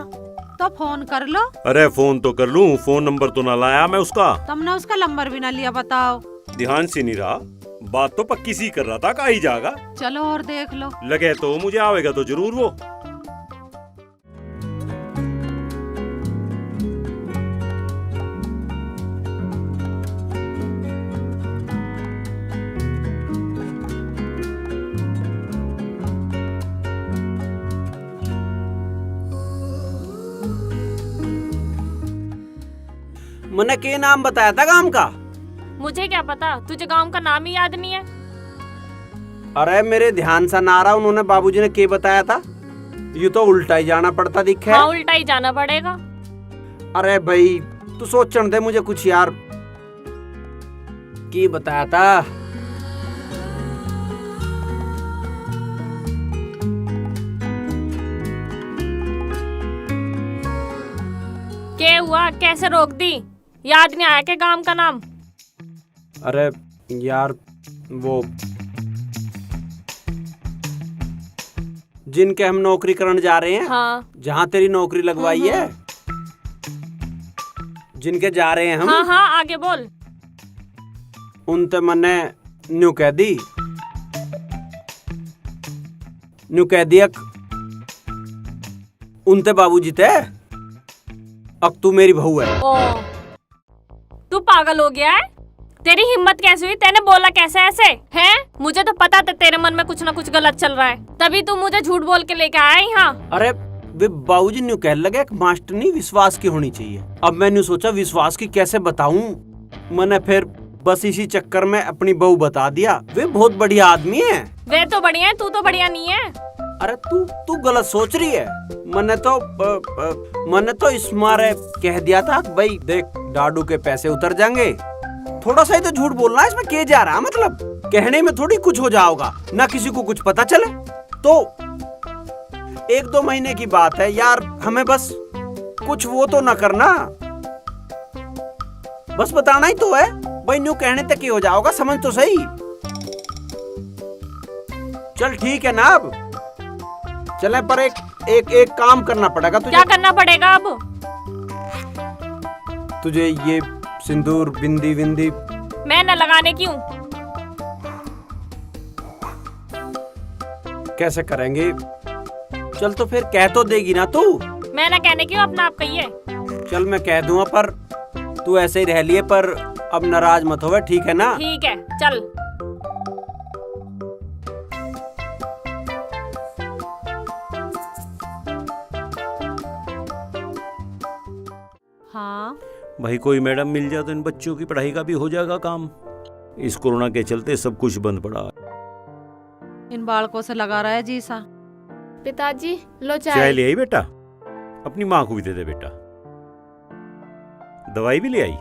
तो फोन कर लो। अरे फोन तो कर लूँ, फोन नंबर तो ना लाया मैं उसका। तुमने उसका नंबर भी ना लिया, बताओ। ध्यान से नहीं रहा, बात तो पक्की सी कर रहा था, का ही जाएगा। चलो और देख लो। लगे तो मुझे आवेगा तो जरूर वो। मैंने के नाम बताया था गांव का? मुझे क्या पता, तुझे गांव का नाम ही याद नहीं है? अरे मेरे ध्यान सा ना रहा, उन्होंने बाबूजी ने के बताया था। ये तो उल्टा ही जाना पड़ता दिखे। हाँ, उल्टा ही जाना पड़ेगा। अरे भाई तू सोचने दे मुझे कुछ यार। की बताया था? क्या हुआ, कैसे रोक दी? याद नहीं आया के गांव का नाम? अरे यार वो जिनके हम नौकरी करने जा रहे हैं, हाँ। जहाँ तेरी नौकरी लगवाई है, जिनके जा रहे हैं हम। हाँ हाँ आगे बोल। उनते मैंने न्यू कह दी, उनते बाबूजी थे, अब तू मेरी बहू है। ओ, तू पागल हो गया है? तेरी हिम्मत कैसे हुई? तेने बोला कैसे ऐसे हैं? मुझे तो पता था तेरे मन में कुछ ना कुछ गलत चल रहा है, तभी तू मुझे झूठ बोल के लेके आया यहाँ। अरे वे बाबूजी न्यू कह लगे एक मास्टरनी विश्वास की होनी चाहिए। अब मैंने सोचा विश्वास की कैसे बताऊं, मैंने फिर बस इसी चक्कर में अपनी बहू बता दिया। वे बहुत बढ़िया आदमी है। वे तो बढ़िया है, तू तो बढ़िया नहीं है। अरे तू गलत सोच रही है। मैंने तो इस मारे कह दिया था भाई देख डाडू के पैसे उतर जाएंगे, थोड़ा सा ही तो झूठ बोलना है, इसमें के जा रहा, मतलब कहने में थोड़ी कुछ हो जाओगा, ना किसी को कुछ पता चले। तो 1-2 महीने की बात है यार, हमें बस कुछ वो तो ना करना, बस बताना ही तो है भाई, न्यू कहने तक ही हो जाओगा, समझ तो सही। चल ठीक है ना, अब चले पर एक काम करना पड़ेगा तुझे। क्या करना पड़ेगा अब? तुझे ये सिंदूर बिंदी विंदी मैं न लगाने क्यों? कैसे करेंगे? चल तो फिर कह तो देगी ना तू? मैं न कहने क्यों, अपना आप कहिए। चल मैं कह दूंगा, पर तू ऐसे ही रह लिए, पर अब नाराज मत होवे, ठीक है ना? ठीक है चल। हाँ भाई कोई मैडम मिल जाए तो इन बच्चों की पढ़ाई का भी हो जाएगा काम। इस कोरोना के चलते सब कुछ बंद पड़ा। इन बालकों से लगा रहा है जी सा। पिताजी लो चाय ले आई बेटा? अपनी माँ को भी दे दे बेटा। दवाई भी ले आई?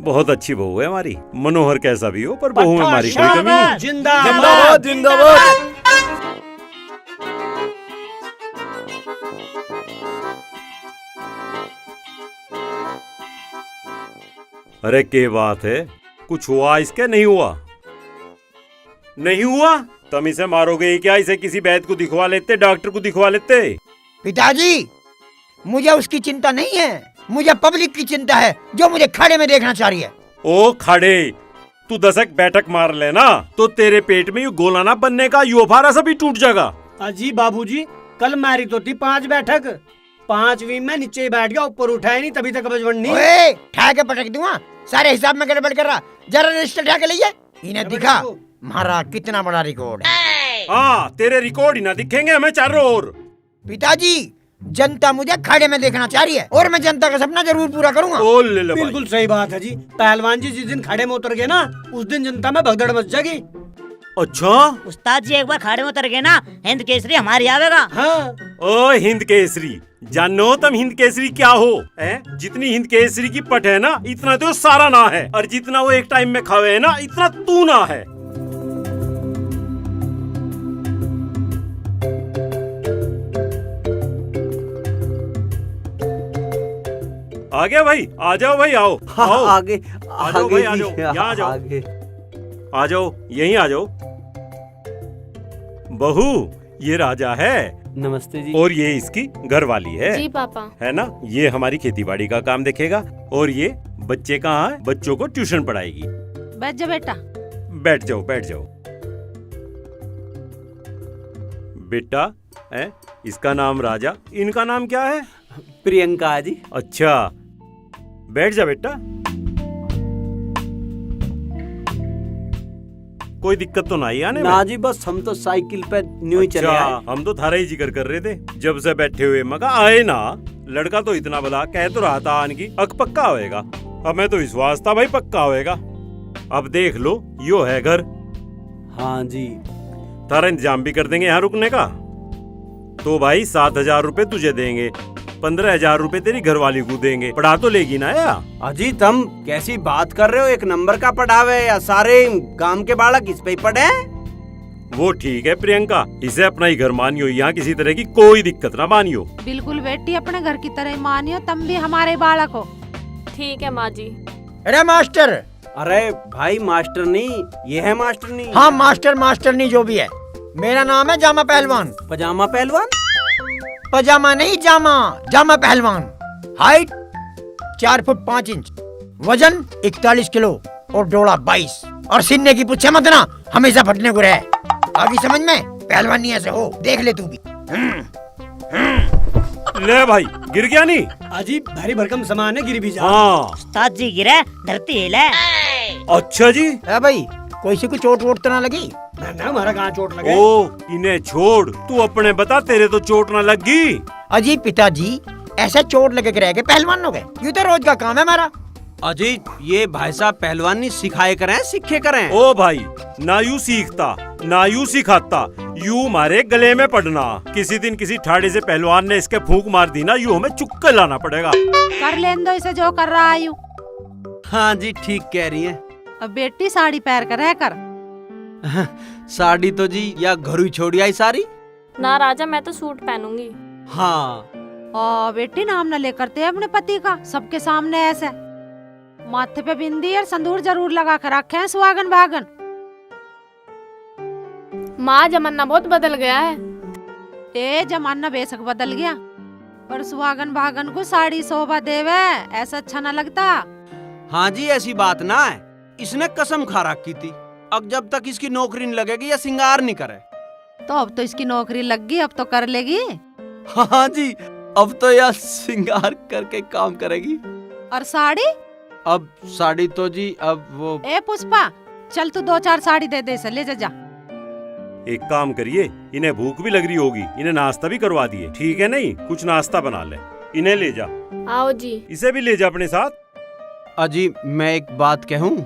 बहुत अच्छी बहू है हमारी। मनोहर कैसा भी हो, पर बहू में हमारी कोई कमी नहीं। जिंदाबाद जिंदाबाद। अरे क्या बात है, कुछ हुआ इसके? नहीं हुआ? नहीं हुआ? तुम इसे मारोगे ही क्या? इसे किसी वैद्य को दिखवा लेते, डॉक्टर को दिखवा लेते। पिताजी, मुझे उसकी चिंता नहीं है, मुझे पब्लिक की चिंता है जो मुझे खड़े में देखना चाह रही है। ओ खड़े, तू 10 बैठक मार लेना तो तेरे पेट में यू गोला ना बनने का, यू अफारा सभी टूट जाएगा। अजी बाबूजी, कल मारी तो थी 5 बैठक, 5वीं में नीचे ही बैठ गया, ऊपर उठाया नहीं, तभी तक कब्ज बढ़नी। ओए, ठा के पटक दूंगा, सारे हिसाब में गड़बड़ कर रहा। जरा रजिस्टर ठा के लिए इन्हें दिखा हमारा कितना बड़ा रिकॉर्ड है। हाँ, तेरे रिकॉर्ड ही ना दिखेंगे हमें चारों ओर। पिताजी, जनता मुझे खड़े में देखना चाह रही है और मैं जनता का सपना जरूर पूरा करूंगा। बिल्कुल सही बात है जी। पहलवान जी जिस दिन खड़े में उतर गए ना, उस दिन जनता में भगदड़ मच जाएगी। अच्छा उस्ताद जी, एक बार खाड़े में उतर गए ना, हिंद केसरी हमारी आवेगा। हाँ। ओ हिंद केसरी, जानो तुम हिंद केसरी क्या हो? जितनी हिंद केसरी की पट है ना, इतना तो सारा ना है, और जितना वो एक टाइम में खावे है ना, इतना तू ना है। आ गया भाई, आ जाओ भाई, आओ आओ। आगे आ जाओ भाई, आ जाओ, यहाँ आ जाओ, आ जाओ, यहीं आ जाओ। बहू, ये राजा है। नमस्ते जी। और ये इसकी घरवाली है। जी पापा। है ना, ये हमारी खेतीबाड़ी का काम देखेगा, और ये बच्चे कहाँ है, बच्चों को ट्यूशन पढ़ाएगी। बैठ जा बेटा। बैठ जाओ, बैठ जाओ बेटा। इसका नाम राजा, इनका नाम क्या है? प्रियंका जी। अच्छा, बैठ जा बेटा। कोई दिक्कत तो नहीं आने में? ना जी, बस हम तो साइकिल पे न्यू ही चले आए। हम तो थारा ही जिक्र कर रहे थे जब से बैठे हुए। मगा आए ना, लड़का तो इतना भला कह तो रहा था आन की अक पक्का होएगा। हमें तो विश्वास था भाई पक्का होएगा। अब देख लो, यो है घर। हाँ जी। थारा इंतजाम भी कर देंगे यहाँ रुकने का। तो भाई 7,000 रुपए तुझे देंगे, 15,000 रुपए तेरी घरवाली को देंगे। पढ़ा तो लेगी ना या? अजी तुम कैसी बात कर रहे हो? एक नंबर का पढ़ावे या सारे गांव के बालक इस पे पढ़े? वो ठीक है प्रियंका, इसे अपना ही घर मानियो, यहाँ किसी तरह की कोई दिक्कत ना मानियो। बिल्कुल बेटी, अपने घर की तरह मानियो, तुम भी हमारे बालक हो। ठीक है माँ जी। अरे मास्टर। अरे भाई मास्टर नहीं, ये है मास्टर नहीं। हाँ मास्टर, मास्टर नहीं जो भी है। मेरा नाम है जामा पहलवान। पजामा पहलवान? पजामा नहीं, जामा, जामा पहलवान। हाइट 4 फुट 5 इंच, वजन 41 किलो और डोला 22। और सीने की पूछे मत ना, हमेशा फटने को रहे। आगे समझ में, पहलवानी ऐसे हो, देख ले तू भी। ले भाई, गिर गया नहीं? अजी भारी भरकम सामान है, गिर भी जा। हाँ उस्ताद जी गिरे, धरती हिले। अच्छा जी। भाई कोई सी को चोट वोट तो ना लगी? ना हमारा कहाँ चोट लगे। ओ इन्हें छोड़, तू अपने बता, तेरे तो चोट ना लगी। अजी पिताजी, ऐसा चोट लगे के रह गए पहलवान हो गए? ये तो रोज का काम है हमारा। अजी ये भाई साहब पहलवानी सिखाए करें, सीखे करें। ओ भाई, ना यू सीखता ना यू सिखाता, यू मारे गले में पड़ना। किसी दिन किसी ठाड़े से पहलवान ने इसके फूंक मार दी ना, यू हमें चुक्कर लाना पड़ेगा। कर लेन दो इसे जो कर रहा आयु। हाँ जी ठीक कह रही हैं। अब बेटी साड़ी पहन कर रह कर। साड़ी तो जी या घर ही छोड़ी आई सारी। ना राजा, मैं तो सूट पहनूंगी। हाँ। बेटी नाम न लेकर ते अपने पति का सबके सामने ऐसे। माथे पे बिंदी और संदूर जरूर लगा कर रखे हैं, सुहागन भागन। माँ जमाना बहुत बदल गया है। जमाना बेशक बदल गया, पर सुहागन भागन को साड़ी शोभा देवे, ऐसा अच्छा न लगता। हाँ जी, ऐसी बात ना है। इसने कसम खा रखी थी, अब जब तक इसकी नौकरी नहीं लगेगी या सिंगार नहीं करे। तो अब तो इसकी नौकरी लग गई, अब तो कर लेगी। हाँ जी, अब तो यह सिंगार करके काम करेगी। और साड़ी? अब साड़ी तो जी अब वो। ए पुष्पा, चल तू 2-4 साड़ी दे दे, ले जा। एक काम करिए, इन्हें भूख भी लग रही होगी, इन्हें नाश्ता भी करवा दिए, ठीक है? नहीं कुछ नाश्ता बना ले, इन्हें ले जा। आओ जी। इसे भी ले जा अपने साथ। अजी मैं एक बात कहूँ,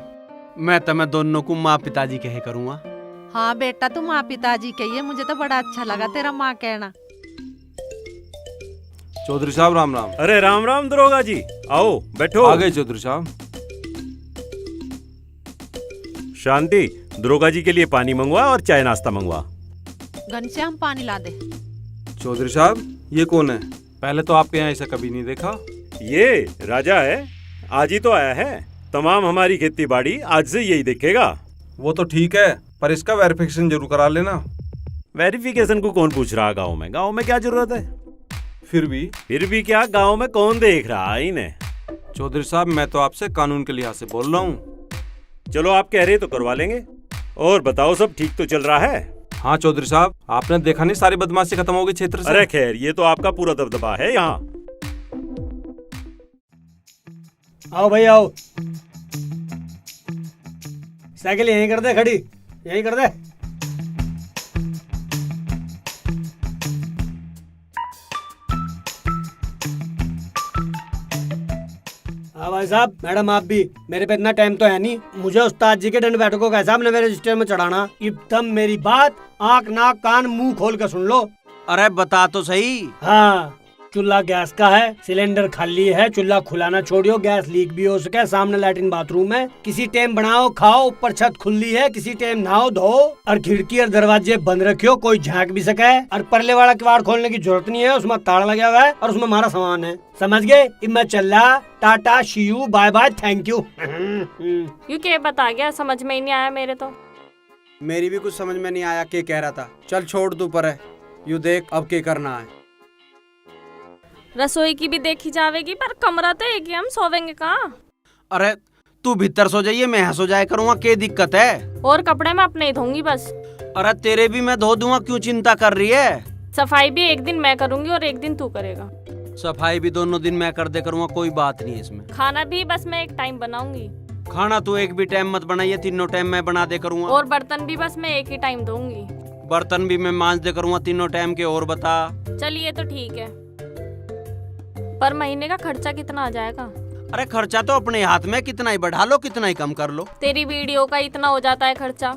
मैं तुम्हें दोनों को माँ पिताजी कहे करूँगा। हाँ बेटा, तू माँ पिताजी कहिए, मुझे तो बड़ा अच्छा लगा तेरा माँ कहना। चौधरी साहब राम राम। अरे राम राम दरोगा जी, आओ बैठो। आ गए चौधरी साहब। शांति, दरोगा जी के लिए पानी मंगवा और चाय नाश्ता मंगवा। घनश्याम पानी ला दे। चौधरी साहब, ये कौन है? पहले तो आपके यहाँ ऐसा कभी नहीं देखा। ये राजा है, आज ही तो आया है। तमाम हमारी खेती बाड़ी आज से यही देखेगा। वो तो ठीक है, पर इसका वेरिफिकेशन जरूर करा लेना। वेरिफिकेशन को कौन पूछ रहा गाँव में? गाँव में क्या जरूरत है? फिर भी क्या गाँव में कौन देख रहा है इन्हें? चौधरी साहब, मैं तो आपसे कानून के लिहाज से बोल रहा हूँ। चलो आप कह रहे तो करवा लेंगे। और बताओ, सब ठीक तो चल रहा है? हाँ चौधरी साहब, आपने देखा नहीं सारी बदमाशी खत्म हो गई क्षेत्र से। अरे खैर, ये तो आपका पूरा दबदबा है यहाँ। आओ भाई आओ, साइकिल यहीं कर दे खड़ी, यहीं कर दे। हाँ भाई साहब, मैडम आप भी। मेरे पे इतना टाइम तो है नहीं, मुझे उस्ताद जी के दंड बैठकों का हिसाब न मेरे रजिस्टर में चढ़ाना। एकदम मेरी बात आंख नाक कान मुंह खोल कर सुन लो। अरे बता तो सही। हाँ, चूल्हा गैस का है, सिलेंडर खाली है, चूल्हा खुलाना छोड़ियो, गैस लीक भी हो सके, सामने लैट्रिन बाथरूम है। किसी टाइम बनाओ खाओ, ऊपर छत खुली है, किसी टाइम नहाओ धो, और खिड़की और दरवाजे बंद रखियो, कोई झांक भी सके। और परले वाला किवाड़ खोलने की जरूरत नहीं है, उसमें ताला लगा हुआ है और उसमें हमारा सामान है। समझ गए? अब मैं चल रहा, tata see you bye bye thank you. यू क्या बता गया, समझ में ही नहीं आया मेरे तो। मेरी भी कुछ समझ में नहीं आया क्या कह रहा था। चल छोड़ तू पर है, यू देख अब क्या करना है। रसोई की भी देखी जावेगी, पर कमरा तो एक ही, हम सोवेंगे कहाँ? अरे तू भीतर सो जाइए, मैं यहाँ सो जाया करूँगा, क्या दिक्कत है? और कपड़े मैं अपने ही धोऊंगी बस। अरे तेरे भी मैं धो दूंगा, क्यों चिंता कर रही है? सफाई भी एक दिन मैं करूंगी और एक दिन तू करेगा। सफाई भी दोनों दिन मैं कर दे करूँगा, कोई बात नहीं है इसमें। खाना भी बस मैं एक टाइम बनाऊंगी। खाना तू एक भी टाइम मत बनाइए, तीनों टाइम मैं बना दे करूँगा। और बर्तन भी बस मैं एक ही टाइम धोऊंगी। बर्तन भी मैं मांज दे करूँगा तीनों टाइम के। और बता। चलिए तो ठीक है, पर महीने का खर्चा कितना आ जाएगा? अरे खर्चा तो अपने हाथ में, कितना ही बढ़ा लो कितना ही कम कर लो। तेरी वीडियो का इतना हो जाता है खर्चा।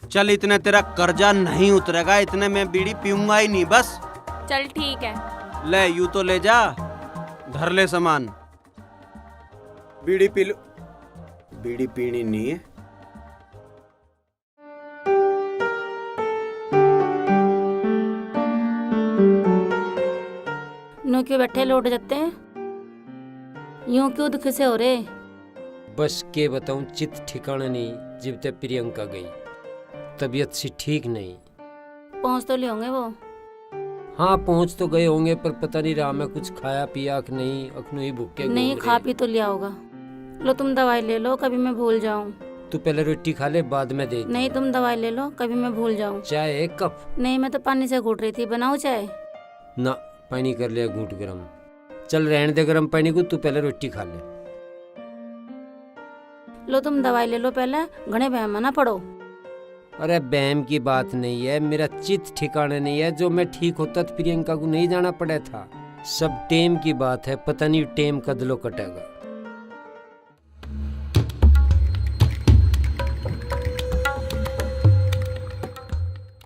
चल इतने तेरा कर्जा नहीं उतरेगा, इतने मैं बीड़ी पीऊंगा ही नहीं बस। चल ठीक है। ले यू तो ले जा, धर ले सामान। बीड़ी पी लो। बीड़ी पीनी नहीं है। नो क्यों बैठे लौट जाते हैं, यूं क्यों दुख से हो रहे? बस के बताऊं, चित ठिकाना नहीं। जब तक प्रियंका गई, तबीयत सी ठीक नहीं। पहुंच तो ले होंगे वो? हाँ पहुंच तो गए होंगे, पर पता नहीं रहा मैं कुछ खाया पिया कि नहीं, अखनू ही भूखे नहीं खा पी तो लिया होगा। लो तुम दवाई ले लो, कभी मैं भूल जाऊं। तू पहले रोटी खा ले, बाद में दे। नहीं तुम दवाई ले लो, कभी मैं भूल जाऊं। चाय एक कप? नहीं मैं तो पानी से घुट रही थी, बनाऊं चाय? ना, पानी कर लिया घूट गरम। चल रहने दे गरम पानी को, तू पहले रोटी खा ले। लो तुम दवाई ले लो पहले, घने बहम ना पड़ो। अरे बहम की बात नहीं है, मेरा चित ठिकाने नहीं है। जो मैं ठीक होता तो प्रियंका को नहीं जाना पड़ा था। सब टेम की बात है, पता नहीं टेम कदलो कटेगा।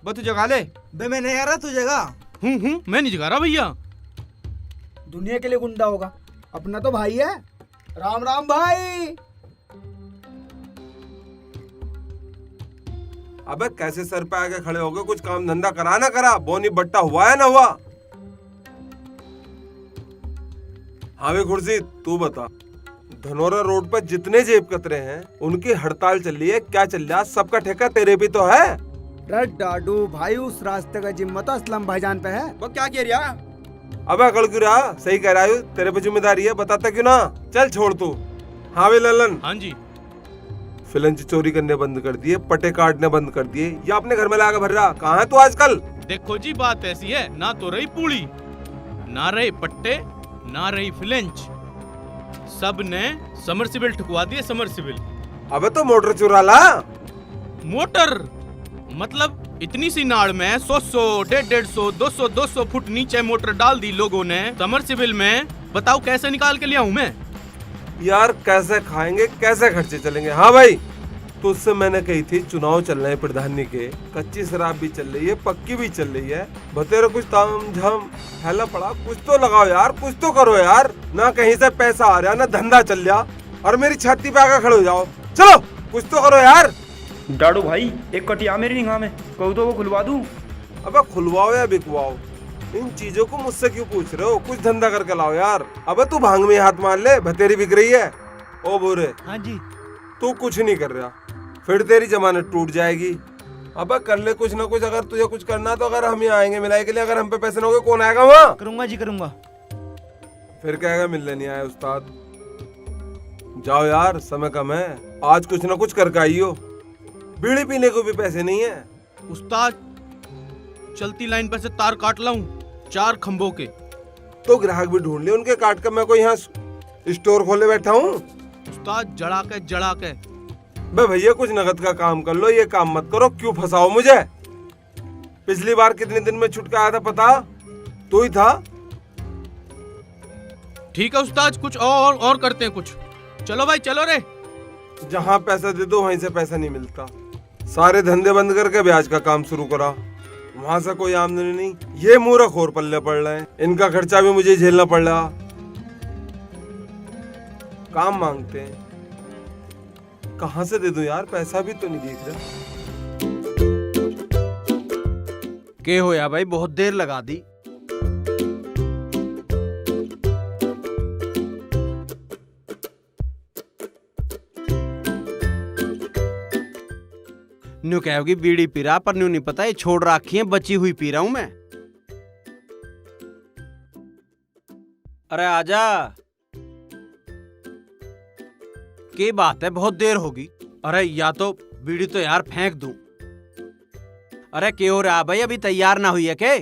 तू जगा ले बे, मैं नहीं आ रहा तू जगा। मैं नहीं जगा रहा भैया। दुनिया के लिए गुंडा होगा, अपना तो भाई है। राम राम भाई। अबे कैसे सर पे आके खड़े हो गए? कुछ काम धंधा करा ना करा, बोनी बट्टा हुआ है ना हुआ? हाँ भी खुर्शी, तू बता, धनोरा रोड पर जितने जेब कतरे हैं उनकी हड़ताल चल रही है, क्या चल रहा है? सबका ठेका तेरे भी तो है। डाडू भाई, उस रास्ते का जिम्मा तो असलम भाईजान पे है। वो क्या कह रहा? अबे अकड़ क्यों रहा? सही कह रहा है, तेरे पे जिम्मेदारी है, बताता क्यों ना? चल छोड़ तू। हाँ भी ललन। हाँ जी। फिलंच चोरी करने बंद कर दिए, पट्टे काटने बंद कर दिए, या अपने घर में लाकर भर रहा। कहाँ है तू आजकल? देखो जी बात ऐसी है, ना तो रही पूड़ी, ना रहे पट्टे, ना रही फिलंच, सब ने समरसिबल ठुकवा दिए। समरसिबल। अबे तो मोटर चुरा ला। मोटर मतलब इतनी सी नाड़ में 100, 150, 200, 200 फुट नीचे मोटर डाल दी लोगों ने समरसिबल में। बताओ कैसे निकाल के लिया हूँ मैं? यार कैसे खाएंगे, कैसे खर्चे चलेंगे? हाँ भाई, तुझसे मैंने कही थी चुनाव चल रहे हैं प्रधानी के, कच्ची शराब भी चल रही है, पक्की भी चल रही है, बतेरे कुछ ताम झाम फैला पड़ा, कुछ तो लगाओ यार, कुछ तो करो यार। ना कहीं से पैसा आ रहा, ना धंधा चल रहा, और मेरी छाती पे आकर खड़े हो जाओ। चलो कुछ तो करो यार। डाडू भाई एक कटिया मेरी निगाह में, कहूँ तो वो खुलवा दूं। अबे खुलवाओ या बिकवाओ, इन चीजों को मुझसे क्यों पूछ रहे हो? कुछ धंधा करके लाओ यार। अबे तू भांग में हाथ मार ले, भतेरी बिक रही है। ओ बोरे, हाँ जी। तू कुछ नहीं कर रहा, फिर तेरी जमानत टूट जाएगी। अबे कर ले कुछ ना कुछ, अगर तुझे कुछ करना तो अगर हम यहाँ आएंगे मिलाई के लिए, अगर हम पे पैसे ना होंगे कौन आएगा वहाँ? करूंगा जी करूंगा। फिर कहेगा मिलने नहीं आए उस्ताद। जाओ यार, समय कम है, आज कुछ ना कुछ करके आइयो। बीड़ी पीने को भी पैसे नहीं है। उस्ताद चलती लाइन पर से तार काट लाऊं 4 खंभों के। तो ग्राहक भी ढूंढ ले, उनके काट कर मैं कोई यहाँ स्टोर खोले बैठा हूँ। उस्ताद जड़ा के बे भैया कुछ नगद का काम कर लो, ये काम मत करो, क्यों फंसाओ मुझे? पिछली बार कितने दिन में छुटका आया था पता? तू ही था। ठीक है उस्ताद, कुछ और करते हैं कुछ। चलो भाई चलो रे। जहाँ पैसा दे दो वहीं से पैसा नहीं मिलता। सारे धंधे बंद करके ब्याज का काम शुरू करा, वहां से कोई आमदनी नहीं। ये मूर्ख और पल्ले पड़ रहे हैं, इनका खर्चा भी मुझे झेलना पड़ रहा। काम मांगते हैं, कहाँ से दे दूं यार? पैसा भी तो नहीं देख रहा। के हो या भाई, बहुत देर लगा दी। न्यू कहोगी बीड़ी पी रहा, पर न्यू नहीं पता ये छोड़ रखी है, बची हुई पी रहा हूं मैं। अरे आजा, क्या बात है, बहुत देर होगी। अरे या तो बीड़ी तो यार फेंक दूं। अरे क्या हो रहा भाई, अभी तैयार ना हुई है के?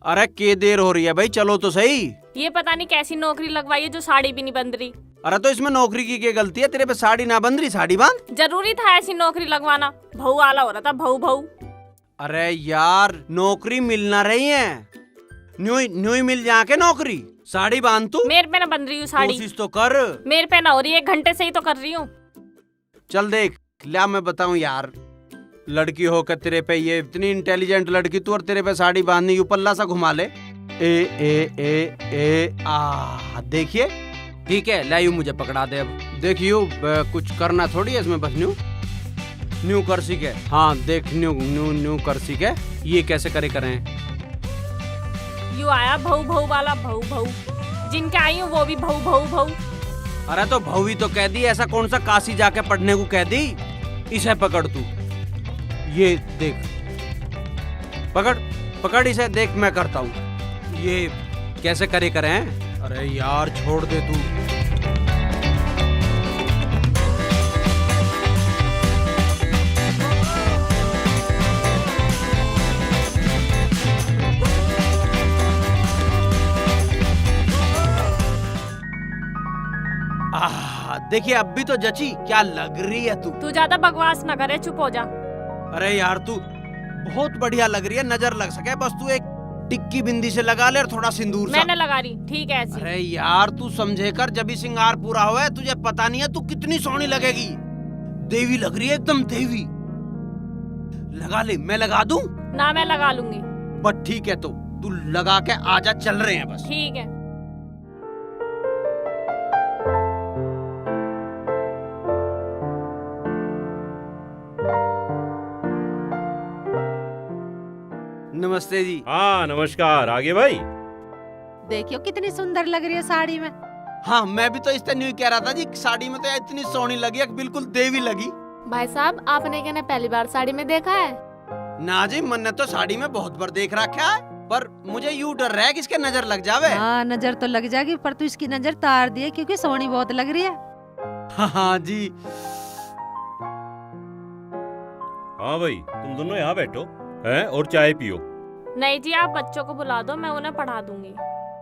अरे क्या देर हो रही है भाई, चलो तो सही। ये पता नहीं कैसी नौकरी लगवाई है जो साड़ी भी नहीं बंध रही। अरे तो इसमें नौकरी की क्या गलती है? तेरे पे साड़ी ना बंध रही, साड़ी बांध। जरूरी था ऐसी नौकरी लगवाना? भऊ आला हो रहा था, भऊ। अरे यार नौकरी मिल ना रही है, न्यू ही मिल जाके नौकरी। साड़ी बांध तू। मेरे पे ना बंध रही हूँ साड़ी। कोशिश तो कर। मेरे पे ना हो रही है, 1 घंटे से ही तो कर रही हूँ। चल देख लिया, मैं बताऊं यार, लड़की होकर तेरे पे ये इतनी इंटेलिजेंट लड़की तू, और तेरे पे साड़ी बांधनी, यू पल्ला सा घुमा ले। देखिए ठीक है, लायू मुझे पकड़ा दे। अब देखियो कुछ करना थोड़ी है इसमें, बस न्यू कर सीखे। हाँ देख न्यू कर सीखे, ये कैसे करें। यू आया भऊ वाला, भऊ जिनके आई हूँ वो भी भऊ। अरे तो भऊ तो कह दी, ऐसा कौन सा काशी जाके पढ़ने को कह दी? इसे पकड़ तू, ये देख, पकड़ इसे, देख मैं करता हूँ। ये कैसे करें? अरे यार छोड़ दे तू। देखिए अब भी तो जची, क्या लग रही है तू ज्यादा बकवास ना करे, चुप हो जा। अरे यार तू बहुत बढ़िया लग रही है, नजर लग सके, बस तू एक टिक्की बिंदी से लगा ले और थोड़ा सिंदूर सा। मैंने लगा रही, ठीक है ऐसी। अरे यार तू समझे कर, जब भी श्रृंगार पूरा हुआ है, तुझे पता नहीं है तू कितनी सोहनी लगेगी। देवी लग रही है, एकदम देवी। लगा ले, मैं लगा दूं? ना मैं लगा लूंगी। बस ठीक है, तो तू लगा के आजा, चल रहे हैं बस। ठीक है। नमस्ते जी। हाँ नमस्कार, आगे भाई। देखियो कितनी सुंदर लग रही है साड़ी में। हाँ मैं भी तो इससे न्यू कह रहा था जी, साड़ी में तो इतनी सोहनी लगी है, बिल्कुल देवी लगी। भाई साहब आपने क्या पहली बार साड़ी में देखा है? ना जी, मैंने तो साड़ी में बहुत बार देख रखा है, पर मुझे यूं डर रहा है कि इसके नजर लग जावे। हाँ नजर तो लग जाएगी, पर तू इसकी नजर तार दिए, क्योंकि सोहनी बहुत लग रही है। हाँ जी। हाँ भाई तुम दोनों यहाँ बैठो हैं और चाय पियो। नहीं जी, आप बच्चों को बुला दो, मैं उन्हें पढ़ा दूंगी।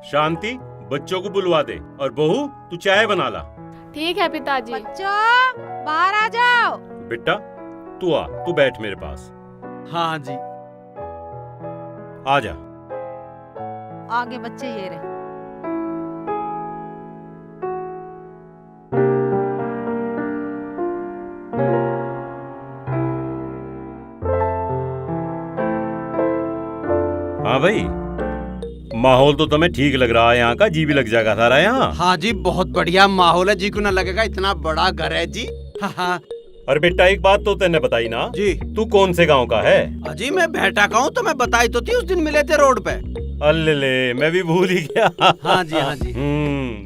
शांति, बच्चों को बुलवा दे, और बहू तू चाय बना ला। ठीक है पिताजी। बच्चों बाहर आ जाओ। बेटा तू आ, तू बैठ मेरे पास। हाँ जी। आ जा। आगे बच्चे ये रहे। हाँ भाई, माहौल तो तुम्हें ठीक लग रहा है यहाँ का, जी भी लग जाएगा सारा यहाँ। हाँ जी बहुत बढ़िया माहौल है, जी को ना लगेगा, इतना बड़ा घर है जी। हाँ और बेटा एक बात तो तेने बताई ना जी। तू कौन से गांव का है? अजी मैं भेटा का हूँ, तो मैं बताई तो थी, उस दिन मिले थे रोड पे। अल्ले मैं भी भूल ही गया। हाँ जी हाँ जी।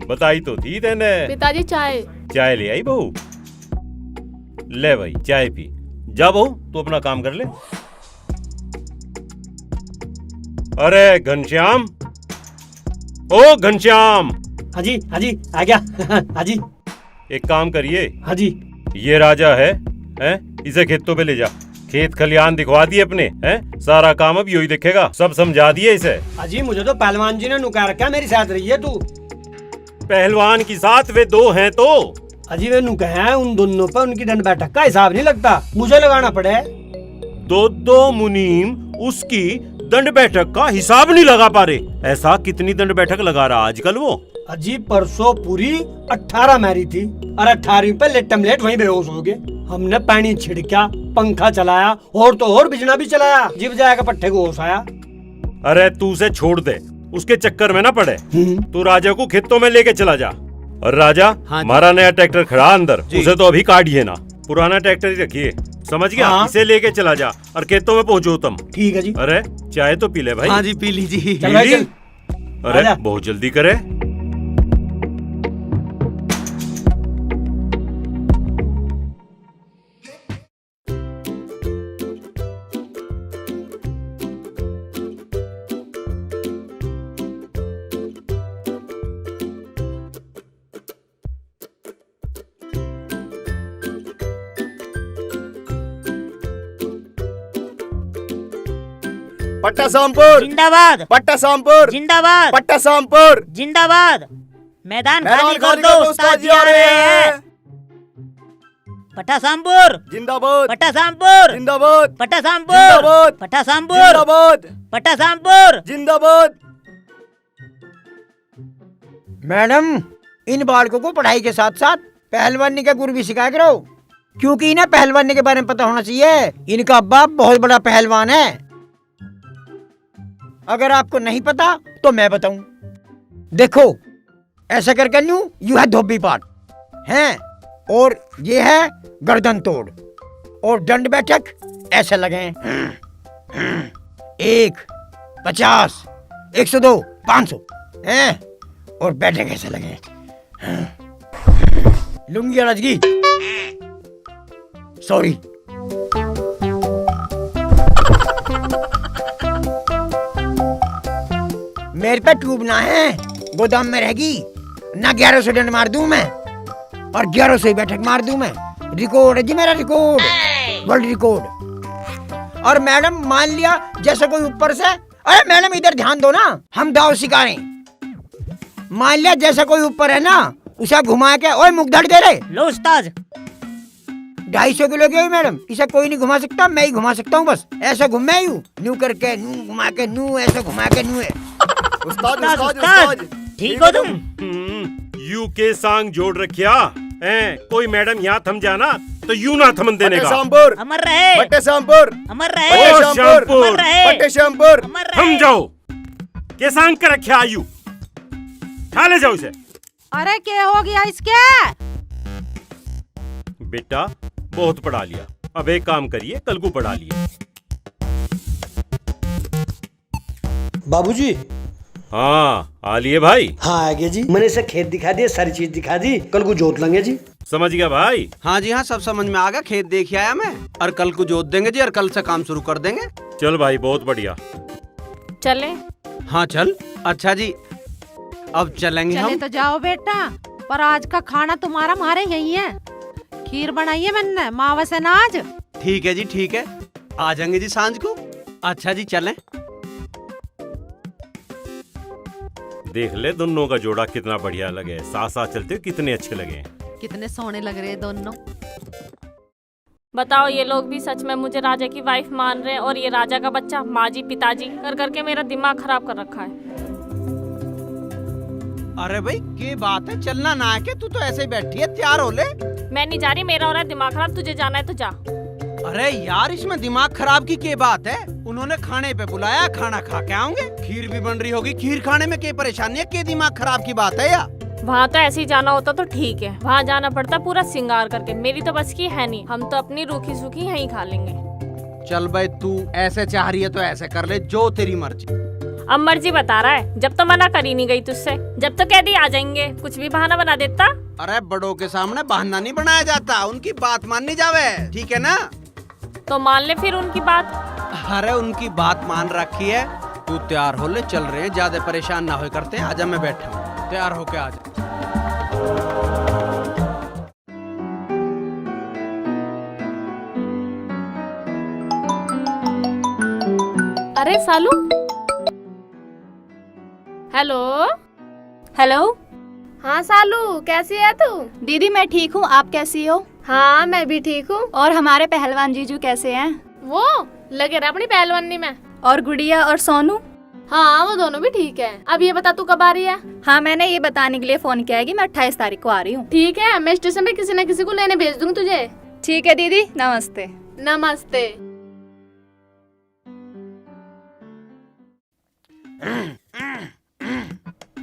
बताई तो थी तेने। पिताजी चाय। चाय ले आई बहू? ले भाई चाय पी। जा बहू तू अपना काम कर ले। अरे घनश्याम, ओ घनश्याम। हाँ जी आ गया। हाँ जी। एक काम करिए। हाँ जी। ये राजा है इसे खेतों पे ले जा, खेत खलियान दिखवा दिए अपने, हैं? सारा काम अब यही देखेगा, सब समझा दिए इसे। अजी मुझे तो पहलवान जी ने नुका रखा, मेरी साथ रही है तू। पहलवान की साथ वे दो हैं तो? अजी वे नुका है, उन दोनों पर उनकी दंड बैठक का हिसाब नहीं लगता, मुझे लगाना पड़े। दो मुनीम उसकी दंड बैठक का हिसाब नहीं लगा पा रहे। ऐसा कितनी दंड बैठक लगा रहा आजकल वो? अजी परसों पूरी 18 मारी थी और 18वीं पे लेटम लेट वहीं बेहोश हो गए। हमने पानी छिड़का, पंखा चलाया और तो और बिजली भी चलाया, जिब जाएगा पट्टे को होश आया। अरे तू उसे छोड़ दे, उसके चक्कर में ना पड़े। तू राजा को खेतों में लेके चला जा। और राजा हमारा नया ट्रैक्टर खड़ा अंदर, उसे तो अभी काटिए ना, पुराना ट्रैक्टर ही रखिए, समझ गया? हाँ। इसे लेके चला जा और खेतों में पहुंचो तुम। ठीक है जी। अरे चाय तो पी ले भाई। हाँ जी पी लीजिए। चल भाई, चल। अरे बहुत जल्दी करे। पट्टा सामपुर जिंदाबाद। पट्टा सामपुर जिंदाबाद। पट्टा सामपुर जिंदाबाद। मैदान खाली कर दो, उस्ताद उस्ताद जी जी आ रहे हैं। पट्टा सामपुर जिंदाबाद। पट्टा सामपुर जिंदाबाद। पट्टा सामपुर जिंदाबाद। पट्टा सामपुर जिंदाबाद। पट्टा सामपुर जिंदाबाद। मैडम इन बालकों को पढ़ाई के साथ साथ पहलवानी का गुर भी सिखाया करो, क्योंकि इन्हें पहलवानी के बारे में पता होना चाहिए। इनका बाप बहुत बड़ा पहलवान है। अगर आपको नहीं पता तो मैं बताऊं। देखो ऐसा करके यू है धोबी पाट हैं, और ये है गर्दन तोड़, और दंड बैठक ऐसे लगे 1, 50, 102, 500 हैं, और बैठक ऐसे लगे लुंगी और अजगी। सॉरी। मेरे पे ट्यूब ना है, गोदाम में रहेगी ना। 1100 डंड मार दूं मैं और 1100 बैठक मार दूं मैं। रिकॉर्ड है जी मेरा, रिकॉर्ड, वर्ल्ड रिकॉर्ड। और मैडम मान लिया जैसे कोई ऊपर से, अरे मैडम इधर ध्यान दो ना, हम दाव सिखा रहे हैं। मान लिया जैसे कोई ऊपर है ना, उसे घुमा के, ओए मुख धड़ दे रहे लो उस्ताद। 250 किलो की मैडम, इसे कोई नहीं घुमा सकता, मैं ही घुमा सकता हूँ बस। ऐसा घूमे यूं न्यू करके, नू घुमा के, नू ऐसा घुमा के, नू है। उस्ताद उस्ताद उस्ताद ठीक हो तुम? यू के सांग जोड़ रखिया हैं? कोई मैडम यहाँ थम जाना तो यू ना थमन देने का। सामपुर अमर रहे, पट्टे सामपुर अमर पट्टे रहे, सामपुर अमर रहे, पट्टे सामपुर। अमर रहे। थम जाओ, के सांग कर रखिया यू, खा ले जाओ इसे। अरे क्या हो गया इसके? बेटा बहुत पढ़ा लिया, अब एक काम करिए, कल को पढ़ा लिए। बाबूजी। हाँ आ लिए भाई। हाँ आ गया जी, मैंने इसे खेत दिखा दिए, सारी चीज दिखा दी, कल को जोत लेंगे जी। समझ गया भाई? हाँ जी हाँ, सब समझ में आ गया। खेत देख आया मैं, और कल को जोत देंगे जी, और कल से काम शुरू कर देंगे। चल भाई बहुत बढ़िया। चले? हाँ चल। अच्छा जी अब चलेंगे चले हम। तो जाओ बेटा, पर आज का खाना तुम्हारा हमारे यही है। खीर बनाई है मैंने मावा से नाज। ठीक है जी ठीक है, आ जाएंगे जी सांझ को। अच्छा जी चलें। देख ले दोनों का जोड़ा कितना बढ़िया लगे, साथ साथ चलते कितने अच्छे लगे। कितने सोने लग रहे हैं दोनों। बताओ ये लोग भी सच में मुझे राजा की वाइफ मान रहे हैं, और ये राजा का बच्चा माँ जी पिताजी कर करके मेरा दिमाग खराब कर रखा है। अरे भाई क्या बात है, चलना ना है के? तू तो ऐसे ही बैठी है, तैयार हो ले। मैं नहीं जा रही, मेरा हो रहा है दिमाग खराब, तुझे जाना है तो जा। अरे यार इसमें दिमाग खराब की क्या बात है? उन्होंने खाने पे बुलाया, खाना खा के आऊंगे। खीर भी बन रही होगी, खीर खाने में क्या परेशानी है? क्या दिमाग खराब की बात है यार? वहाँ तो ऐसे ही जाना होता तो ठीक है, वहाँ जाना पड़ता पूरा सिंगार करके। मेरी तो बस की है नहीं, हम तो अपनी रूखी सूखी यहीं खा लेंगे। चल भाई, तू ऐसे चाह रही है तो ऐसे कर ले, जो तेरी मर्जी। अब मर्जी बता रहा है, जब तो मना कर ही नहीं गई तुझसे। जब तो कह दी आ जाएंगे, कुछ भी बहाना बना देता। अरे बड़ों के सामने बहाना नहीं बनाया जाता, उनकी बात माननी जावे, ठीक है ना? तो मान ले फिर उनकी बात। अरे उनकी बात मान रखी है। तू तैयार हो ले, चल रहे हैं, ज्यादा परेशान ना हो करते हैं। आजा, मैं बैठा हूँ, तैयार होके आजा। अरे सालू, हेलो। हेलो। हाँ सालू, कैसी है तू? दीदी मैं ठीक हूँ, आप कैसी हो? हाँ मैं भी ठीक हूँ। और हमारे पहलवान जीजू कैसे हैं? वो लगे रहा अपनी पहलवानी में। और गुड़िया और सोनू? हाँ वो दोनों भी ठीक है। अब ये बता तू कब आ रही है? हाँ मैंने ये बताने के लिए फोन किया है कि मैं 28 तारीख को आ रही हूँ। ठीक है, मैं स्टेशन पे किसी न किसी को लेने भेज दूंगी तुझे। ठीक है दीदी, नमस्ते। नमस्ते।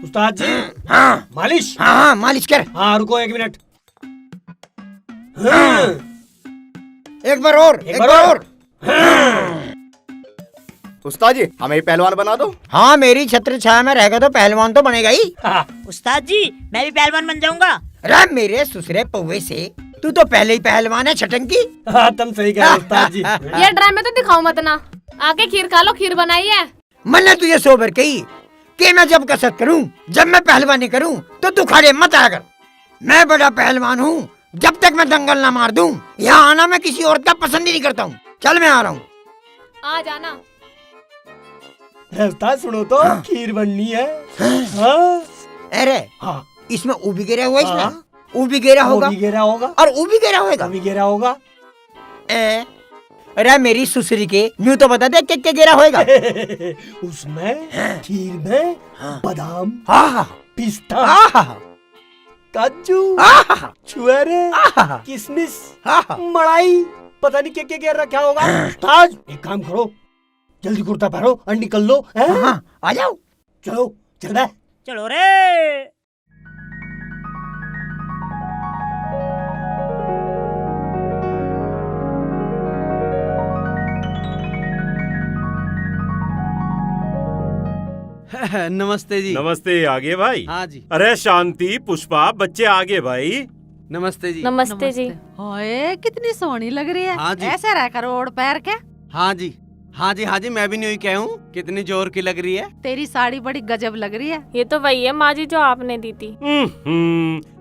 उस्ताद जी। हाँ मालिश। हाँ मालिश कर। हाँ रुको 1 मिनट। एक बार और, एक बार और। उस्ताद जी हमें पहलवान बना दो। हाँ मेरी छत्र छाया में रहेगा तो पहलवान तो बनेगा ही। उस्ताद जी मैं भी पहलवान बन जाऊंगा। अरे मेरे ससुरे पौवे से, तू तो पहले ही पहलवान है छटंकी। हाँ तुम सही कह रहे हो उस्ताद जी। ये ड्रामे तो दिखाओ मत ना, आके खीर खा लो, खीर बनाई है। मैंने तुझे सोबर कही कि मैं जब कसरत करूं, जब मैं पहलवानी करूं तो तू खड़े मत आया कर। मैं बड़ा पहलवान हूं, जब तक मैं दंगल ना मार दूं यहाँ आना मैं किसी औरत का पसंद ही नहीं करता हूँ। चल मैं आ रहा हूँ। आ जाना। उस्ताद सुनो तो, खीर बननी है। हाँ। अरे हाँ इसमें ऊबी गिरा हुआ, इसमें ऊबी गिरा होगा, ऊबी गिरा होगा और ऊबी गिरा होगा, ऊबी गिरा होगा। अरे मेरी सुसरी के न्यू तो बता दे क्या गिरा होएगा। उसमें खीर में बादाम, पिस्ता, काजू, छुआरे, किशमिश, मलाई, पता नहीं क्या क्या रखा होगा। उस्ताद एक काम करो, जल्दी कुर्ता पहनो और निकल लो। आ जाओ। चलो चल रहा है। चलो रे। नमस्ते जी। नमस्ते, आगे भाई। हाँ जी। अरे शांति, पुष्पा, बच्चे आगे भाई। नमस्ते जी। नमस्ते जी। ओए कितनी सोहनी लग रही है। हाँ जी। ऐसे रहकर ओढ़ पैर के। हाँ जी, हाँ जी, हाँ जी, मैं भी नहीं कहूँ, कितनी जोर की लग रही है। तेरी साड़ी बड़ी गजब लग रही है। ये तो वही है माँ जी जो आपने दी थी।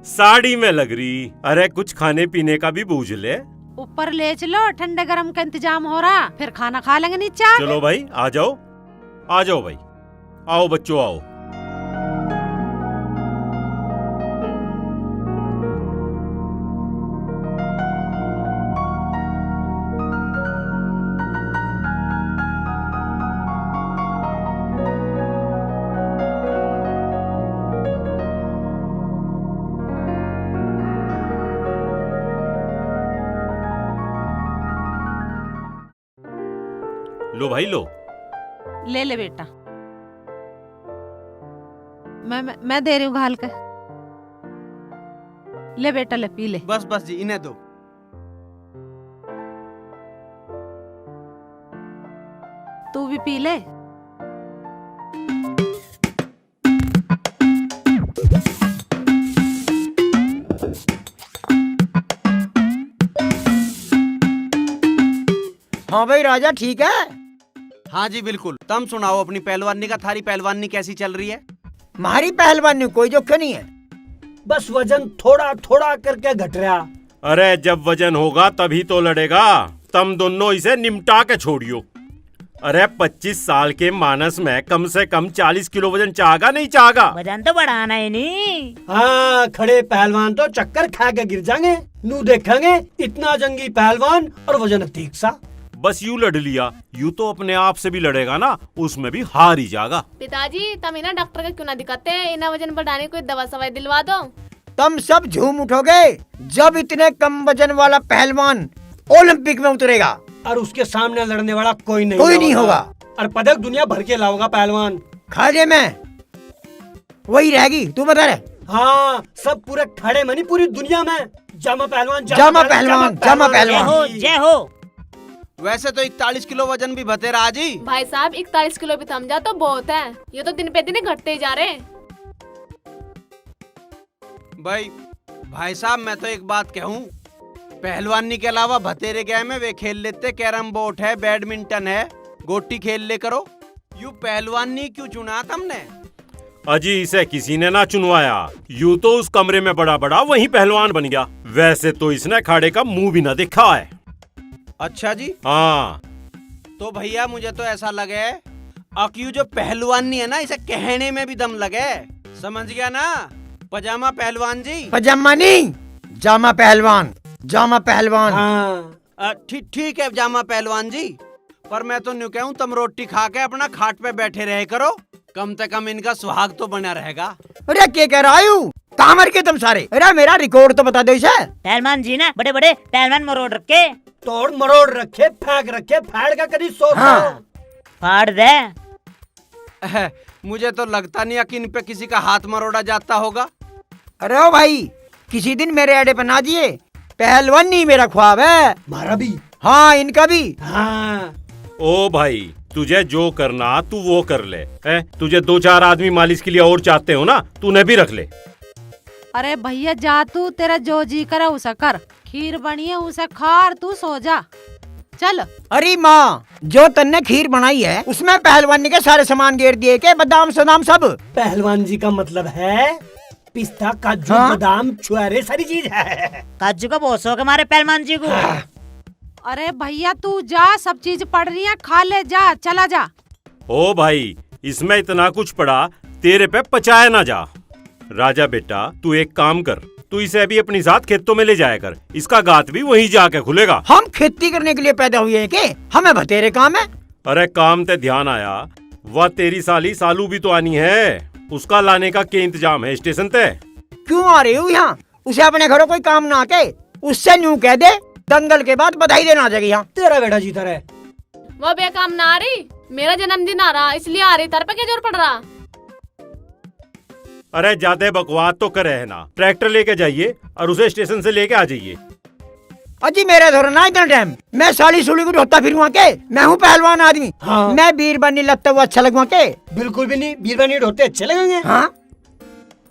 साड़ी में लग रही। अरे कुछ खाने पीने का भी बूझ ले। ऊपर ले चलो, ठंडे गरम का इंतजाम हो रहा, फिर खाना खा लेंगे नीचे। चलो भाई आ जाओ, आ जाओ भाई, आओ बच्चों आओ। लो भाई लो। ले ले बेटा, मैं दे रही हूँ घाल के। ले बेटा ले, पी ले। बस बस जी, इन्हें दो। तू भी पी ले। हाँ भाई राजा ठीक है। हाँ जी बिल्कुल। तुम सुनाओ अपनी पहलवानी का, थारी पहलवानी कैसी चल रही है? हमारी पहलवानी कोई जोखिम नहीं है, बस वजन थोड़ा थोड़ा करके घट रहा। अरे जब वजन होगा तभी तो लड़ेगा। तुम दोनों इसे निमटा के छोड़ियो। अरे 25 साल के मानस में कम से कम 40 किलो वजन चाहेगा नहीं चाहेगा? वजन तो बढ़ाना है नहीं। हाँ खड़े पहलवान तो चक्कर खा के गिर जाएंगे। नू देखेंगे इतना जंगी पहलवान और वजन ठीक सा। बस यूं लड़ लिया, यूं तो अपने आप से भी लड़ेगा ना, उसमें भी हार ही जाएगा। पिताजी तुम इन्हें डॉक्टर का क्यों ना दिखाते, इन्हें वजन बढ़ाने कोई दवा सवाई दिलवा दो। तुम सब झूम उठोगे जब इतने कम वजन वाला पहलवान ओलंपिक में उतरेगा और उसके सामने लड़ने वाला कोई नहीं होगा। और पदक दुनिया भर के लाऊंगा पहलवान। खाजे में वही रहेगी, तू बता रहे। हाँ, सब पूरे खड़े मनी पूरी दुनिया में जामा पहलवान जामा पहलवान जामा पहलवान। जय हो। वैसे तो 41 किलो वजन भी भतेरा आजी। भाई साहब 41 किलो भी थम जा तो बहुत है, ये तो दिन पे दिन घटते ही जा रहे हैं। भाई साहब मैं तो एक बात कहूँ, पहलवानी के अलावा भतेरे गए में वे खेल लेते, कैरम बोर्ड है, बैडमिंटन है, गोटी खेल ले करो। यूँ पहलवानी क्यों चुना तुमने? अजी इसे किसी ने ना चुनवाया, यूँ तो उस कमरे में बड़ा बड़ा वही पहलवान बन गया। वैसे तो इसने अखाड़े का मुंह भी ना देखा है। अच्छा जी। हाँ तो भैया मुझे तो ऐसा लगे अक्यू जो पहलवानी है ना, इसे कहने में भी दम लगे। समझ गया ना पजामा पहलवान जी? पजामा नहीं, जामा पहलवान, जामा पहलवान। ठीक है जामा पहलवान जी, पर मैं तो न्यू कहूँ तुम रोटी खा के अपना खाट पे बैठे रहे करो, कम से कम इनका सुहाग तो बना रहेगा। अरे क्या कह रहा हूँ, कहाँ मर के तुम सारे? अरे मेरा रिकॉर्ड तो बता दो इसे। पहलवान जी ने बड़े बड़े पहलवान मरोड़ रखे, तोड़ मरोड़ रखे, फेंक रखे, फाड़ का कभी सोच। फाड़ दे। मुझे तो लगता नहीं कि इन पे किसी का हाथ मरोड़ा जाता होगा। अरे ओ भाई, किसी दिन मेरे अड्डे पर ना दिए, पहलवानी मेरा ख्वाब है। हमारा भी। हाँ इनका भी। हाँ। ओ भाई तुझे जो करना तू वो कर ले। तुझे 2-4 आदमी मालिश के लिए और चाहते हो ना, तूने भी रख ले। अरे भैया जा तू, तेरा जो जी करे उसे कर, खीर बनी है उसे खा और तू सो जा, चल। अरे माँ, जो तन्ने खीर बनाई है उसमें पहलवानी के सारे सामान गेर दिए के, बादाम सदाम सब। पहलवान जी का मतलब है पिस्ता, काजू, बादाम, छुआरे सारी चीज है। काजू का बहुत शौक हमारे पहलवान जी को। अरे भैया तू जा, सब चीज पड़ रही है, खा ले जा, चला जा। ओ भाई इसमें इतना कुछ पड़ा, तेरे पे पचाया ना जा। राजा बेटा तू एक काम कर, तू इसे अभी अपनी साथ खेतों में ले जाया कर, इसका गात भी वहीं जाके खुलेगा। हम खेती करने के लिए पैदा हुए हैं के? हमें बतेरे काम है। अरे काम ते ध्यान आया, वह तेरी साली सालू भी तो आनी है, उसका लाने का क्या इंतजाम है स्टेशन ते? क्यों आ रही हूँ यहाँ? उसे अपने घरों कोई काम ना आके, उससे न्यू कह दे दंगल के बाद बधाई देना आ जाएगी यहाँ। तेरा बेटा जीता रहे। वो बेकाम ना आ रही, मेरा जन्मदिन आ रहा इसलिए आ रही, तर पे क्या जोर पड़ रहा? अरे ज्यादा बकवास तो करे है ना, ट्रैक्टर लेके जाइए और उसे स्टेशन से लेके आ जाइए। अजी मेरे धोर ना इतना टाइम, मैं साली सुली को ढोता फिरूँ के, मैं हूँ पहलवान आदमी। हाँ। मैं बीरबनी लगता हुआ अच्छा लगवा के? बिल्कुल भी नहीं, बीरबनी ढोते अच्छे लगेंगे। हाँ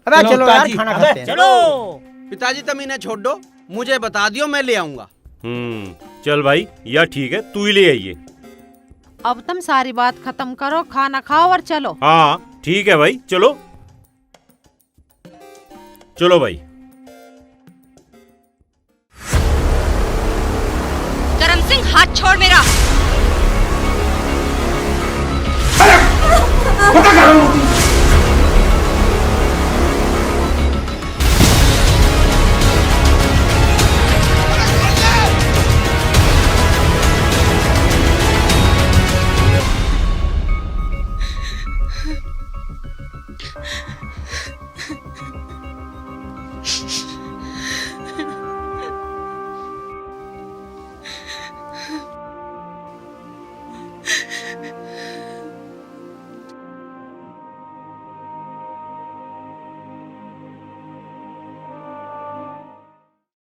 अबे चलो यार खाना खाते हैं। चलो पिताजी तुम इन्हें छोड़ दो, मुझे बता दियो मैं ले आऊंगा। चल भाई या ठीक है, तू ही ले आइए। अब तुम सारी बात खत्म करो, खाना खाओ और चलो। हाँ ठीक है भाई, चलो चलो भाई। करम सिंह हाथ छोड़ मेरा।